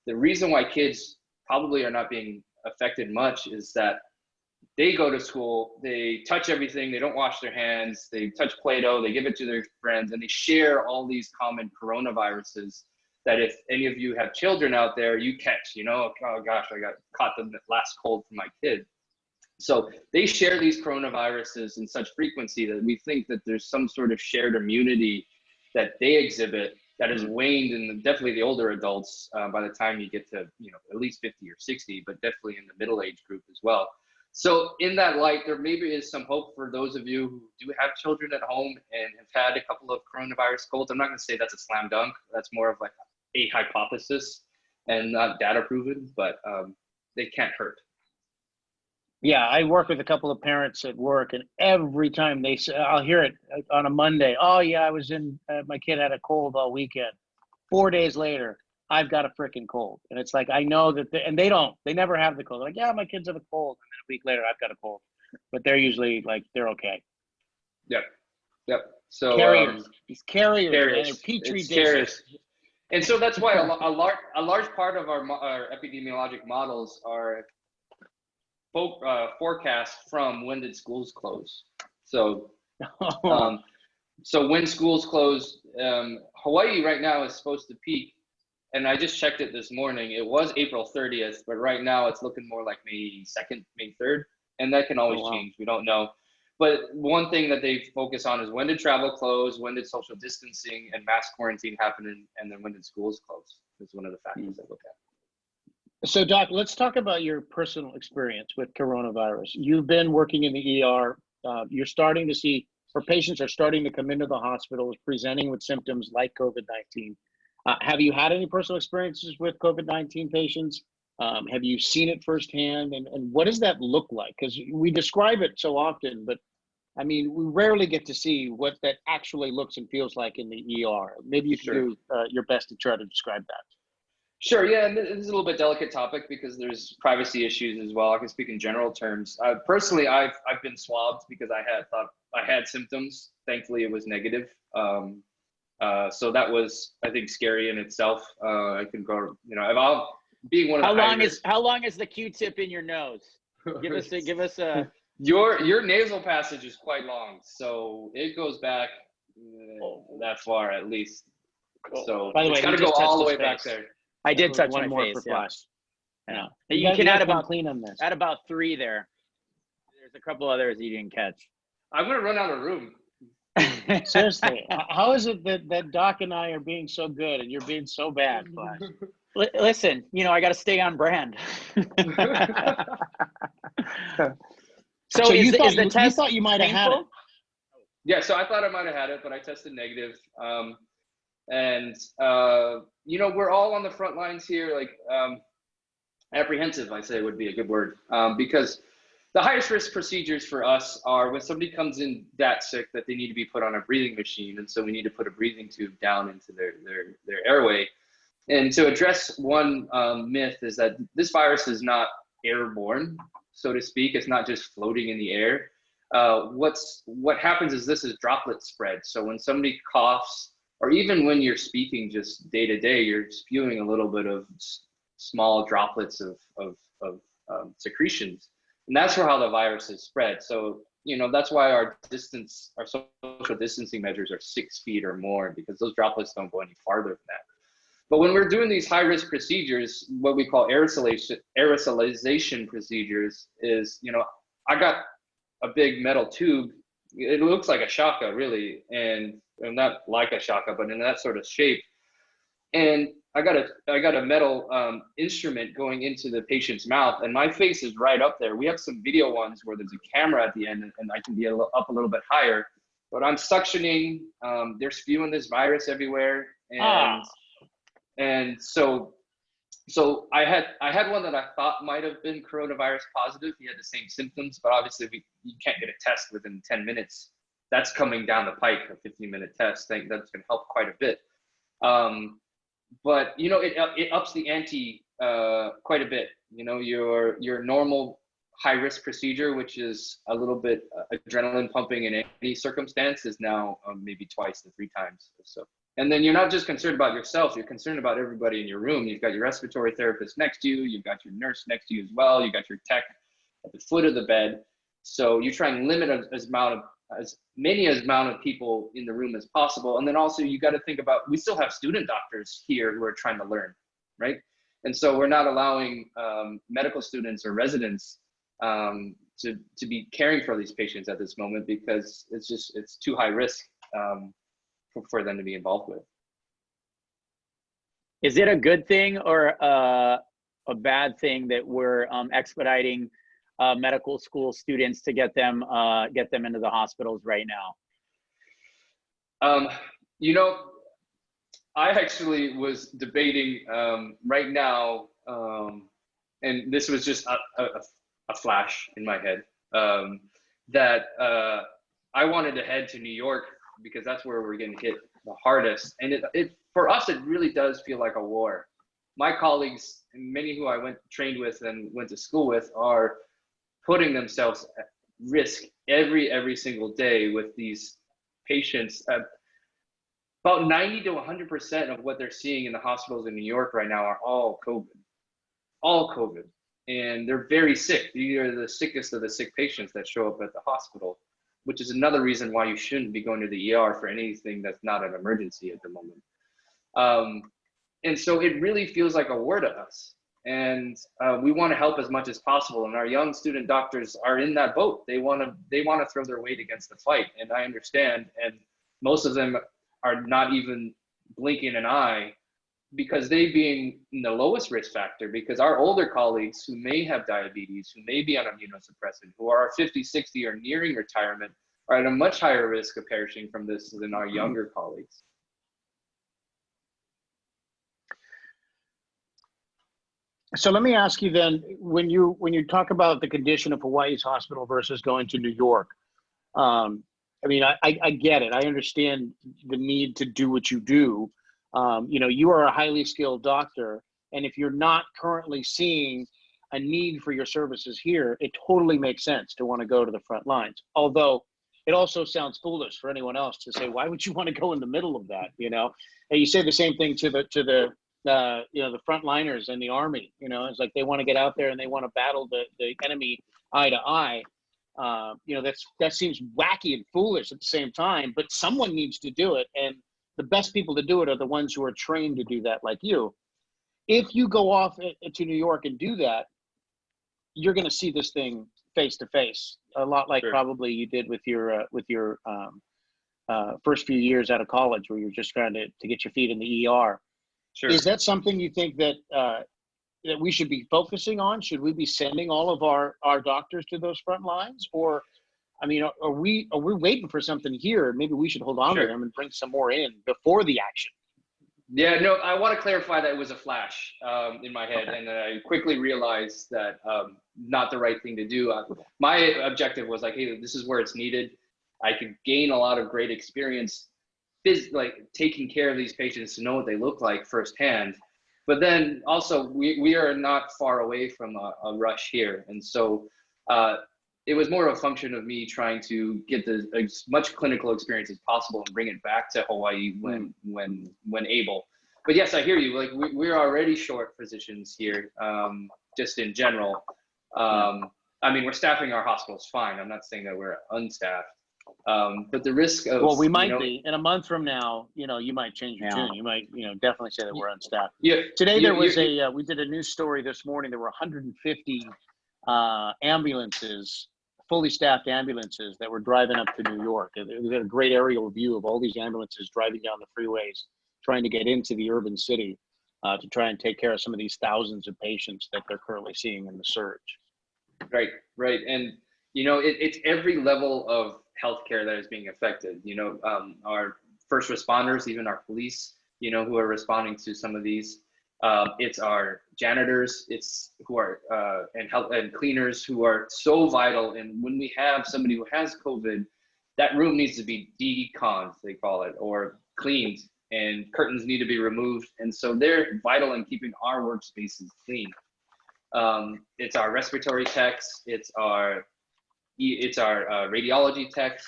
The reason why kids probably are not being affected much is that they go to school, they touch everything, they don't wash their hands, they touch Play-Doh, they give it to their friends, and they share all these common coronaviruses that if any of you have children out there, you catch, oh gosh, I got caught the last cold from my kid. So they share these coronaviruses in such frequency that we think that there's some sort of shared immunity that they exhibit that is waned in definitely the older adults by the time you get to, at least 50 or 60, but definitely in the middle age group as well. So in that light, there maybe is some hope for those of you who do have children at home and have had a couple of coronavirus colds. I'm not going to say that's a slam dunk. That's more of like a hypothesis and not data proven, but they can't hurt. Yeah, I work with a couple of parents at work, and every time they say, I'll hear it on a Monday. Oh yeah, I was my kid had a cold all weekend. 4 days later, I've got a freaking cold. And it's like, I know that, they never have the cold. They're like, yeah, my kids have a cold. And then a week later, I've got a cold. But they're usually like, they're okay. Yep. Yep. So Carriers, these carriers, man, they're carriers, petri it's dishes. carriers. And so that's why a large part of our epidemiologic models are forecast from when did schools close. So so when schools close, Hawaii right now is supposed to peak, and I just checked it this morning. It was April 30th, but right now it's looking more like May 2nd, May 3rd, and that can always change. We don't know. But one thing that they focus on is when did travel close, when did social distancing and mass quarantine happen, and then when did schools close? That's one of the factors they look at. So, Doc, let's talk about your personal experience with coronavirus. You've been working in the ER. You're starting to see, or patients are starting to come into the hospitals presenting with symptoms like COVID-19. Have you had any personal experiences with COVID-19 patients? Have you seen it firsthand? And what does that look like? Because we describe it so often, but I mean, we rarely get to see what that actually looks and feels like in the ER. Maybe you can do your best to try to describe that. Sure, yeah, and this is a little bit delicate topic because there's privacy issues as well. I can speak in general terms. Personally, I've been swabbed because I thought I had symptoms. Thankfully, it was negative. So that was, I think, scary in itself. I can go, being one of how long is the Q-tip in your nose? Give us a. Your nasal passage is quite long, so it goes back that far at least. So by the way, it's got to go all the way back there. I did touch one my more face. for class. Yeah. You can add about clean on this. Add about 3 there. There's a couple others you didn't catch. I'm gonna run out of room. Seriously, how is it that Doc and I are being so good and you're being so bad? Listen, I got to stay on brand. So you thought you might have had it? Yeah, so I thought I might have had it, but I tested negative. We're all on the front lines here, like apprehensive, I say would be a good word, because the highest risk procedures for us are when somebody comes in that sick that they need to be put on a breathing machine, and so we need to put a breathing tube down into their airway. And to address one myth is that this virus is not airborne, so to speak. It's not just floating in the air. What happens is this is droplet spread. So when somebody coughs, or even when you're speaking just day to day, you're spewing a little bit of small droplets of secretions. And that's how the virus is spread. So, that's why our social distancing measures are 6 feet or more, because those droplets don't go any farther than that. But when we're doing these high risk procedures, what we call aerosolization procedures is, I got a big metal tube. It looks like a shaka really, and not like a shaka, but in that sort of shape. And I got a metal instrument going into the patient's mouth, and my face is right up there. We have some video ones where there's a camera at the end, and I can be up a little bit higher. But I'm suctioning. They're spewing this virus everywhere, and so I had one that I thought might have been coronavirus positive. He had the same symptoms, but obviously you can't get a test within 10 minutes. That's coming down the pike, a 15-minute test. I think that's going to help quite a bit. But it ups the ante quite a bit. Your normal high risk procedure, which is a little bit adrenaline pumping in any circumstance, is now maybe twice to 3 times or so. And then you're not just concerned about yourself, you're concerned about everybody in your room. You've got your respiratory therapist next to you, you've got your nurse next to you as well, you've got your tech at the foot of the bed. So you try and limit as many amount of people in the room as possible. And then also you got to think about, we still have student doctors here who are trying to learn, right? And so we're not allowing medical students or residents to be caring for these patients at this moment, because it's too high risk for them to be involved with. Is it a good thing or a bad thing that we're expediting medical school students to get them into the hospitals right now? I actually was debating right now, and this was just a flash in my head, that I wanted to head to New York because that's where we're getting hit the hardest. And it for us, it really does feel like a war. my colleagues, many who I trained with and went to school with, are putting themselves at risk every single day with these patients. About 90 to 100% of what they're seeing in the hospitals in New York right now are all COVID, and they're very sick. These are the sickest of the sick patients that show up at the hospital, which is another reason why you shouldn't be going to the ER for anything that's not an emergency at the moment. And so it really feels like a war to us. And we want to help as much as possible. And our young student doctors are in that boat. They want to throw their weight against the fight. And I understand. And most of them are not even blinking an eye, because they being in the lowest risk factor, because our older colleagues who may have diabetes, who may be on immunosuppressant, who are 50, 60 or nearing retirement, are at a much higher risk of perishing from this than our younger colleagues. So let me ask you then, when you talk about the condition of Hawaii's hospital versus going to New York, I mean, I get it. I understand the need to do what you do. You know, you are a highly skilled doctor, and if you're not currently seeing a need for your services here, it totally makes sense to want to go to the front lines. Although it also sounds foolish for anyone else to say, why would you want to go in the middle of that? You know, and you say the same thing to the you know, the frontliners in the Army. You know, it's like they want to get out there and they want to battle the enemy eye to eye. You know, that seems wacky and foolish at the same time, but someone needs to do it. And the best people to do it are the ones who are trained to do that, like you. If you go off to New York and do that, you're going to see this thing face to face, a lot like probably you did with your first few years out of college, where you're just trying to get your feet in the ER. Sure. Is that something you think that that we should be focusing on? Should we be sending all of our doctors to those front lines? Or, I mean, are we waiting for something here? Maybe we should hold on to them and bring some more in before the action. Yeah, no, I want to clarify that it was a flash in my head. Okay. And then I quickly realized that not the right thing to do. My objective was like, hey, this is where it's needed. I could gain a lot of great experience like taking care of these patients to know what they look like firsthand. But then also we are not far away from a rush here. And so it was more of a function of me trying to get as much clinical experience as possible and bring it back to Hawaii when able. But yes, I hear you. Like we're already short physicians here, just in general. I mean, we're staffing our hospitals fine. I'm not saying that we're unstaffed. But the risk of, well, we might be in a month from now, you know, you might change your tune. You might, you know, definitely say that we're unstaffed. Yeah. Today there was we did a news story this morning. There were 150 ambulances, fully staffed ambulances that were driving up to New York. We had a great aerial view of all these ambulances driving down the freeways, trying to get into the urban city to try and take care of some of these thousands of patients that they're currently seeing in the surge. Right. And, you know, it's every level of healthcare that is being affected. You know, our first responders, even our police, you know, who are responding to some of these. It's our janitors, it's who are and cleaners who are so vital. And when we have somebody who has COVID, that room needs to be deconned, they call it, or cleaned, and curtains need to be removed. And so they're vital in keeping our workspaces clean. It's our respiratory techs, it's our radiology techs,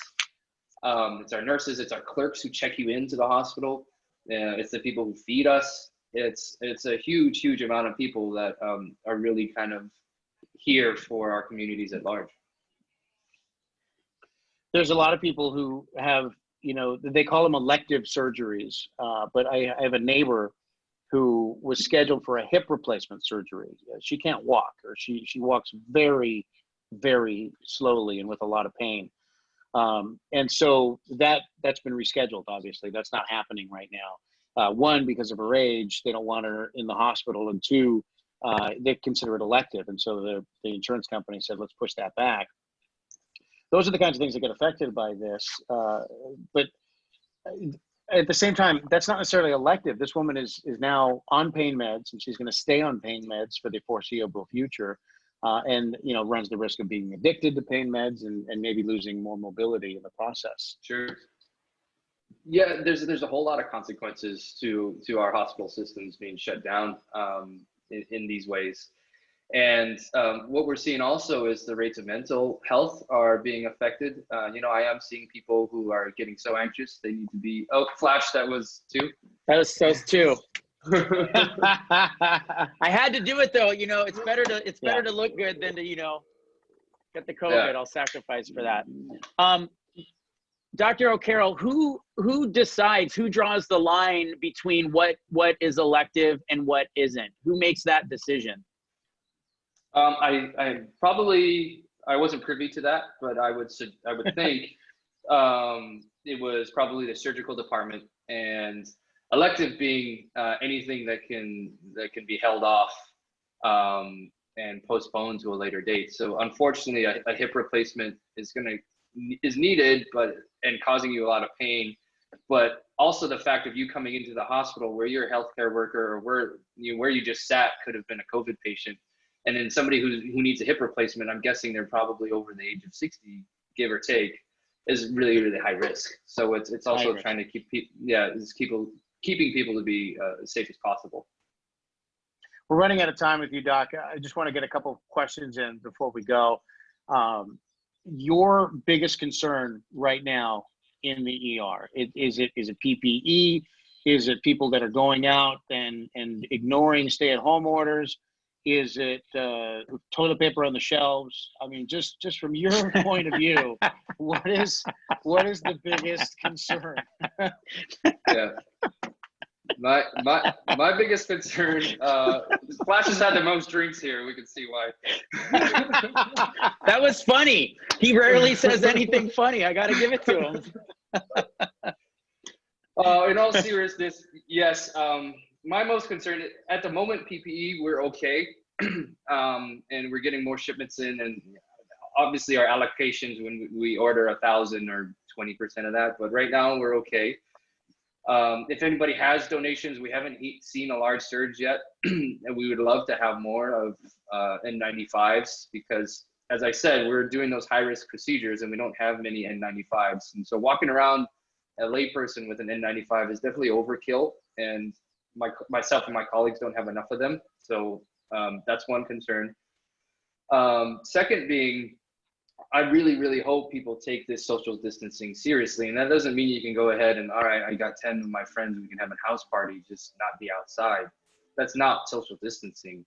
it's our nurses, it's our clerks who check you into the hospital, it's the people who feed us. It's a huge amount of people that are really kind of here for our communities at large. There's a lot of people who have, you know, they call them elective surgeries, but I have a neighbor who was scheduled for a hip replacement surgery. She can't walk, or she walks very slowly and with a lot of pain. And so that's been rescheduled, obviously. That's not happening right now. One, because of her age, they don't want her in the hospital, and two, they consider it elective. And so the insurance company said, let's push that back. Those are the kinds of things that get affected by this. But at the same time, that's not necessarily elective. This woman is now on pain meds, and she's going to stay on pain meds for the foreseeable future. And, you know, runs the risk of being addicted to pain meds and maybe losing more mobility in the process. Sure. Yeah, there's a whole lot of consequences to our hospital systems being shut down in these ways. And what we're seeing also is the rates of mental health are being affected. I am seeing people who are getting so anxious they need to be. Oh, Flash, that was two. That was two. I had to do it though. It's better to look good than to get the COVID. Yeah. I'll sacrifice for that. Dr. O'Carroll, who decides, who draws the line between what is elective and what isn't? Who makes that decision? I wasn't privy to that, but I would think it was probably the surgical department, and elective being anything that can be held off and postponed to a later date. So unfortunately, a hip replacement is needed, and causing you a lot of pain. But also the fact of you coming into the hospital where you're a healthcare worker, or where you just sat could have been a COVID patient. And then somebody who needs a hip replacement, I'm guessing they're probably over the age of 60, give or take, is really, really high risk. So it's also trying to keeping people to be as safe as possible. We're running out of time with you, Doc. I just want to get a couple of questions in before we go. Your biggest concern right now in the ER, is it PPE? Is it people that are going out and ignoring stay-at-home orders? Is it toilet paper on the shelves? I mean, just from your point of view, what is the biggest concern? Yeah, my biggest concern. Flash has had the most drinks here. We can see why. That was funny. He rarely says anything funny. I got to give it to him. In all seriousness, yes. My most concern at the moment, PPE, we're okay. And we're getting more shipments in, and obviously our allocations when we order 1,000 or 20% of that, but right now we're okay. If anybody has donations, we haven't seen a large surge yet, and we would love to have more of N95s, because as I said, we're doing those high-risk procedures and we don't have many N95s. And so walking around a layperson with an N95 is definitely overkill, and myself and my colleagues don't have enough of them. So that's one concern. Second being, I really, really hope people take this social distancing seriously. And that doesn't mean you can go ahead and, all right, I got 10 of my friends, we can have a house party, just not be outside. That's not social distancing.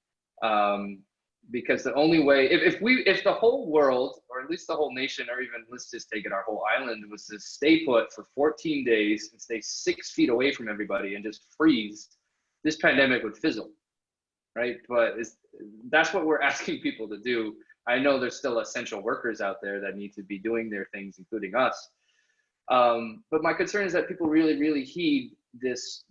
Because the only way, if the whole world, or at least the whole nation, or even let's just take it, our whole island, was to stay put for 14 days and stay 6 feet away from everybody and just freeze, this pandemic would fizzle. Right? But that's what we're asking people to do. I know there's still essential workers out there that need to be doing their things, including us. But my concern is that people really, really heed this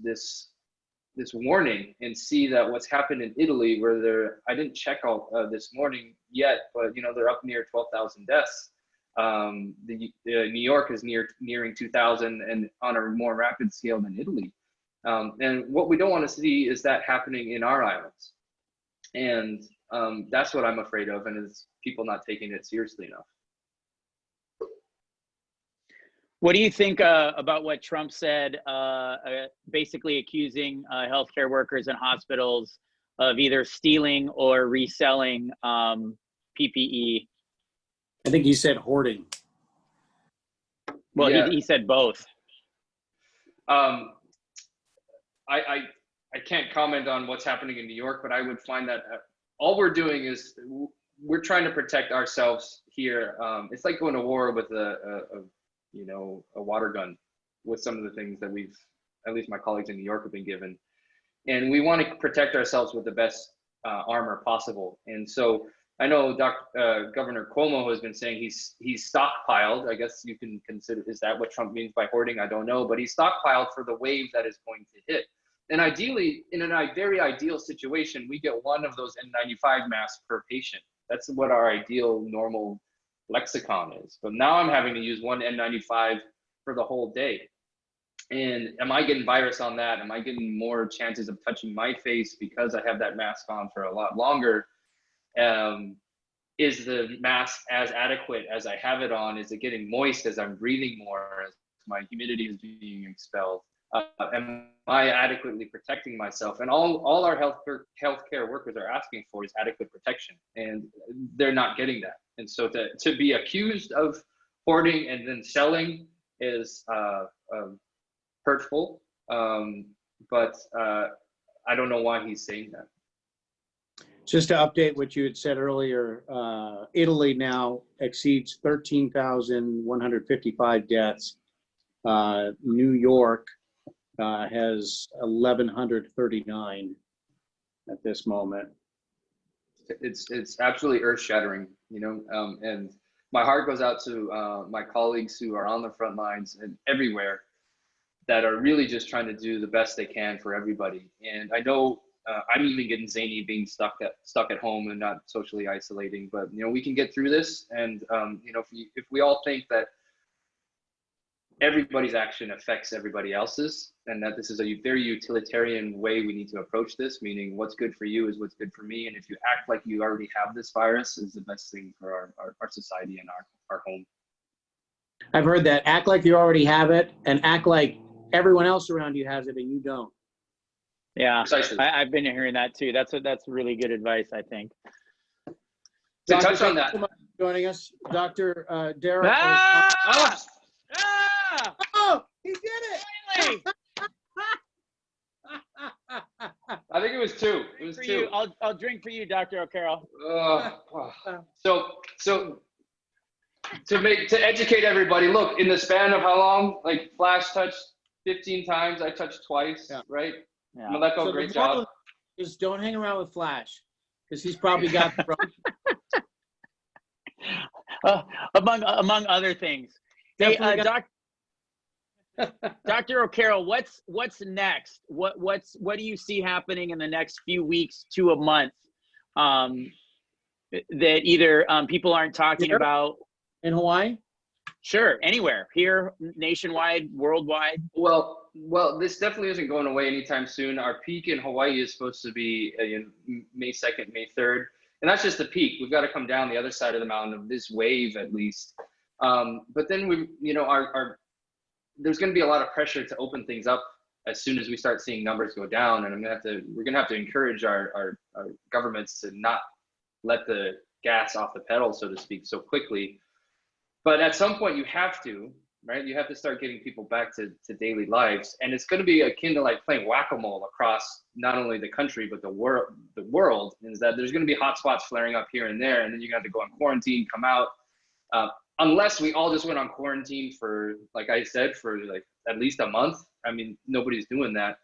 warning and see that what's happened in Italy, where I didn't check all this morning yet, but they're up near 12,000 deaths. New York is nearing 2,000, and on a more rapid scale than Italy. And what we don't want to see is that happening in our islands. And that's what I'm afraid of, and is people not taking it seriously enough. What do you think about what Trump said, basically accusing healthcare workers and hospitals of either stealing or reselling PPE? I think he said hoarding. Well, Yeah. he said both. I can't comment on what's happening in New York, but I would find that all we're doing is we're trying to protect ourselves here. It's like going to war with a water gun, with some of the things that at least my colleagues in New York have been given. And we want to protect ourselves with the best armor possible. And so I know Governor Cuomo has been saying he's stockpiled. I guess you can consider, is that what Trump means by hoarding? I don't know, but he's stockpiled for the wave that is going to hit. And ideally, in a very ideal situation, we get one of those N95 masks per patient. That's what our ideal normal lexicon is. But now I'm having to use one N95 for the whole day. And am I getting virus on that? Am I getting more chances of touching my face because I have that mask on for a lot longer? Is the mask as adequate as I have it on? Is it getting moist as I'm breathing more? Is my humidity is being expelled? Am I adequately protecting myself? And all our healthcare workers are asking for is adequate protection, and they're not getting that. And so to be accused of hoarding and then selling is hurtful. But I don't know why he's saying that. Just to update what you had said earlier, Italy now exceeds 13,155 deaths. New York has 1,139 at this moment. It's absolutely earth-shattering, you know, and my heart goes out to my colleagues who are on the front lines and everywhere that are really just trying to do the best they can for everybody. And I know I'm even getting zany being stuck at home and not socially isolating, but you know, we can get through this. And you know, if we all think that everybody's action affects everybody else's, and that this is a very utilitarian way we need to approach this, meaning what's good for you is what's good for me, and if you act like you already have this virus is the best thing for our society and our home. I've heard that. Act like you already have it, and act like everyone else around you has it and you don't. Yeah, Precisely. I've been hearing that too. That's really good advice, I think. To Doctor, touch on thank that, you so much for joining us, Dr. Darragh. Oh, he did it! Finally! I think it was two. It was For two. you, I'll drink for you, Dr. O'Carroll. So to educate everybody, look, in the span of how long? Like Flash touched 15 times, I touched twice, Yeah. right? Yeah. Maleko, So great the moral job. is don't hang around with Flash, because he's probably got the Among other things. Hey, Dr. O'Carroll, what's next? What do you see happening in the next few weeks to a month that either people aren't talking about in Hawaii? Sure, anywhere, here, nationwide, worldwide? Well, this definitely isn't going away anytime soon. Our peak in Hawaii is supposed to be May 2nd, May 3rd. And that's just the peak. We've got to come down the other side of the mountain of this wave at least. But then there's going to be a lot of pressure to open things up as soon as we start seeing numbers go down. And we're going to have to encourage our governments to not let the gas off the pedal, so to speak, so quickly. But at some point you have to, right? You have to start getting people back to daily lives. And it's going to be akin to like playing whack-a-mole across not only the country, but the world, is that there's going to be hotspots flaring up here and there. And then you're going to have to go on quarantine, come out. Unless we all just went on quarantine for, like I said, for like at least a month. I mean, nobody's doing that.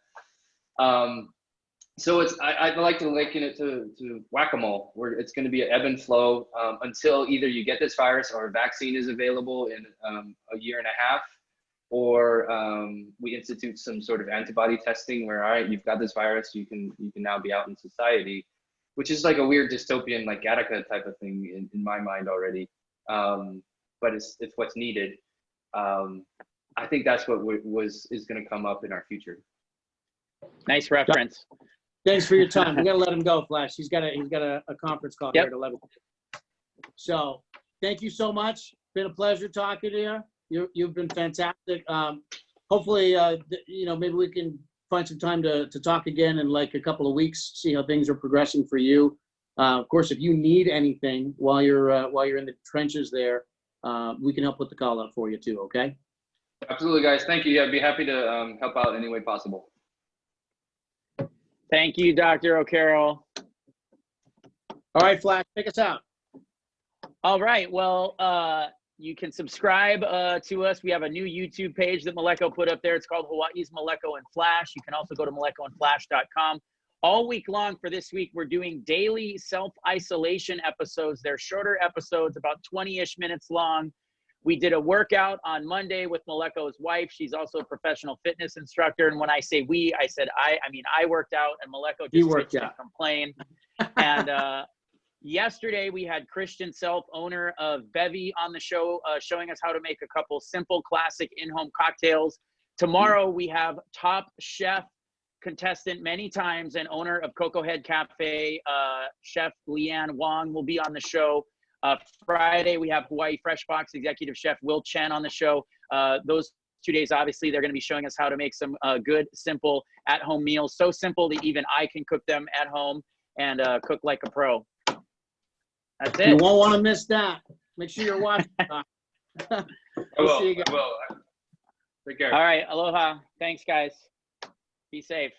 So I like to liken it to whack-a-mole, where it's going to be an ebb and flow until either you get this virus or a vaccine is available in a year and a half, or we institute some sort of antibody testing where, all right, you've got this virus, you can now be out in society, which is like a weird dystopian, like Gattaca type of thing in my mind already. But it's what's needed. I think that's what is going to come up in our future. Nice reference. Thanks for your time. We got to let him go, Flash. He's got a conference call here at 11. So thank you so much. It's been a pleasure talking to you. You've been fantastic. Hopefully, maybe we can find some time to talk again in like a couple of weeks, see how things are progressing for you. Of course, if you need anything while you're in the trenches there, we can help put the call out for you too. Okay. Absolutely, guys. Thank you. I'd be happy to help out any way possible. Thank you, Dr. O'Carroll. All right, Flash, take us out. All right. Well, you can subscribe to us. We have a new YouTube page that Maleko put up there. It's called Hawaii's Maleko and Flash. You can also go to malekoandflash.com. All week long for this week, we're doing daily self-isolation episodes. They're shorter episodes, about 20-ish minutes long. We did a workout on Monday with Maleko's wife. She's also a professional fitness instructor. And when I say we, I said I mean, I worked out and Maleko just worked didn't out. complain. And yesterday we had Christian Self, owner of Bevy, on the show, showing us how to make a couple simple classic in-home cocktails. Tomorrow we have top chef contestant many times and owner of Cocoa Head Cafe, Chef Leanne Wong, will be on the show. Friday, we have Hawaii Fresh Box executive chef Will Chen on the show. Those 2 days, obviously, they're going to be showing us how to make some good, simple at-home meals. So simple that even I can cook them at home and cook like a pro. That's it. You won't want to miss that. Make sure you're watching. We'll see you guys. Take care. All right. Aloha. Thanks, guys. Be safe.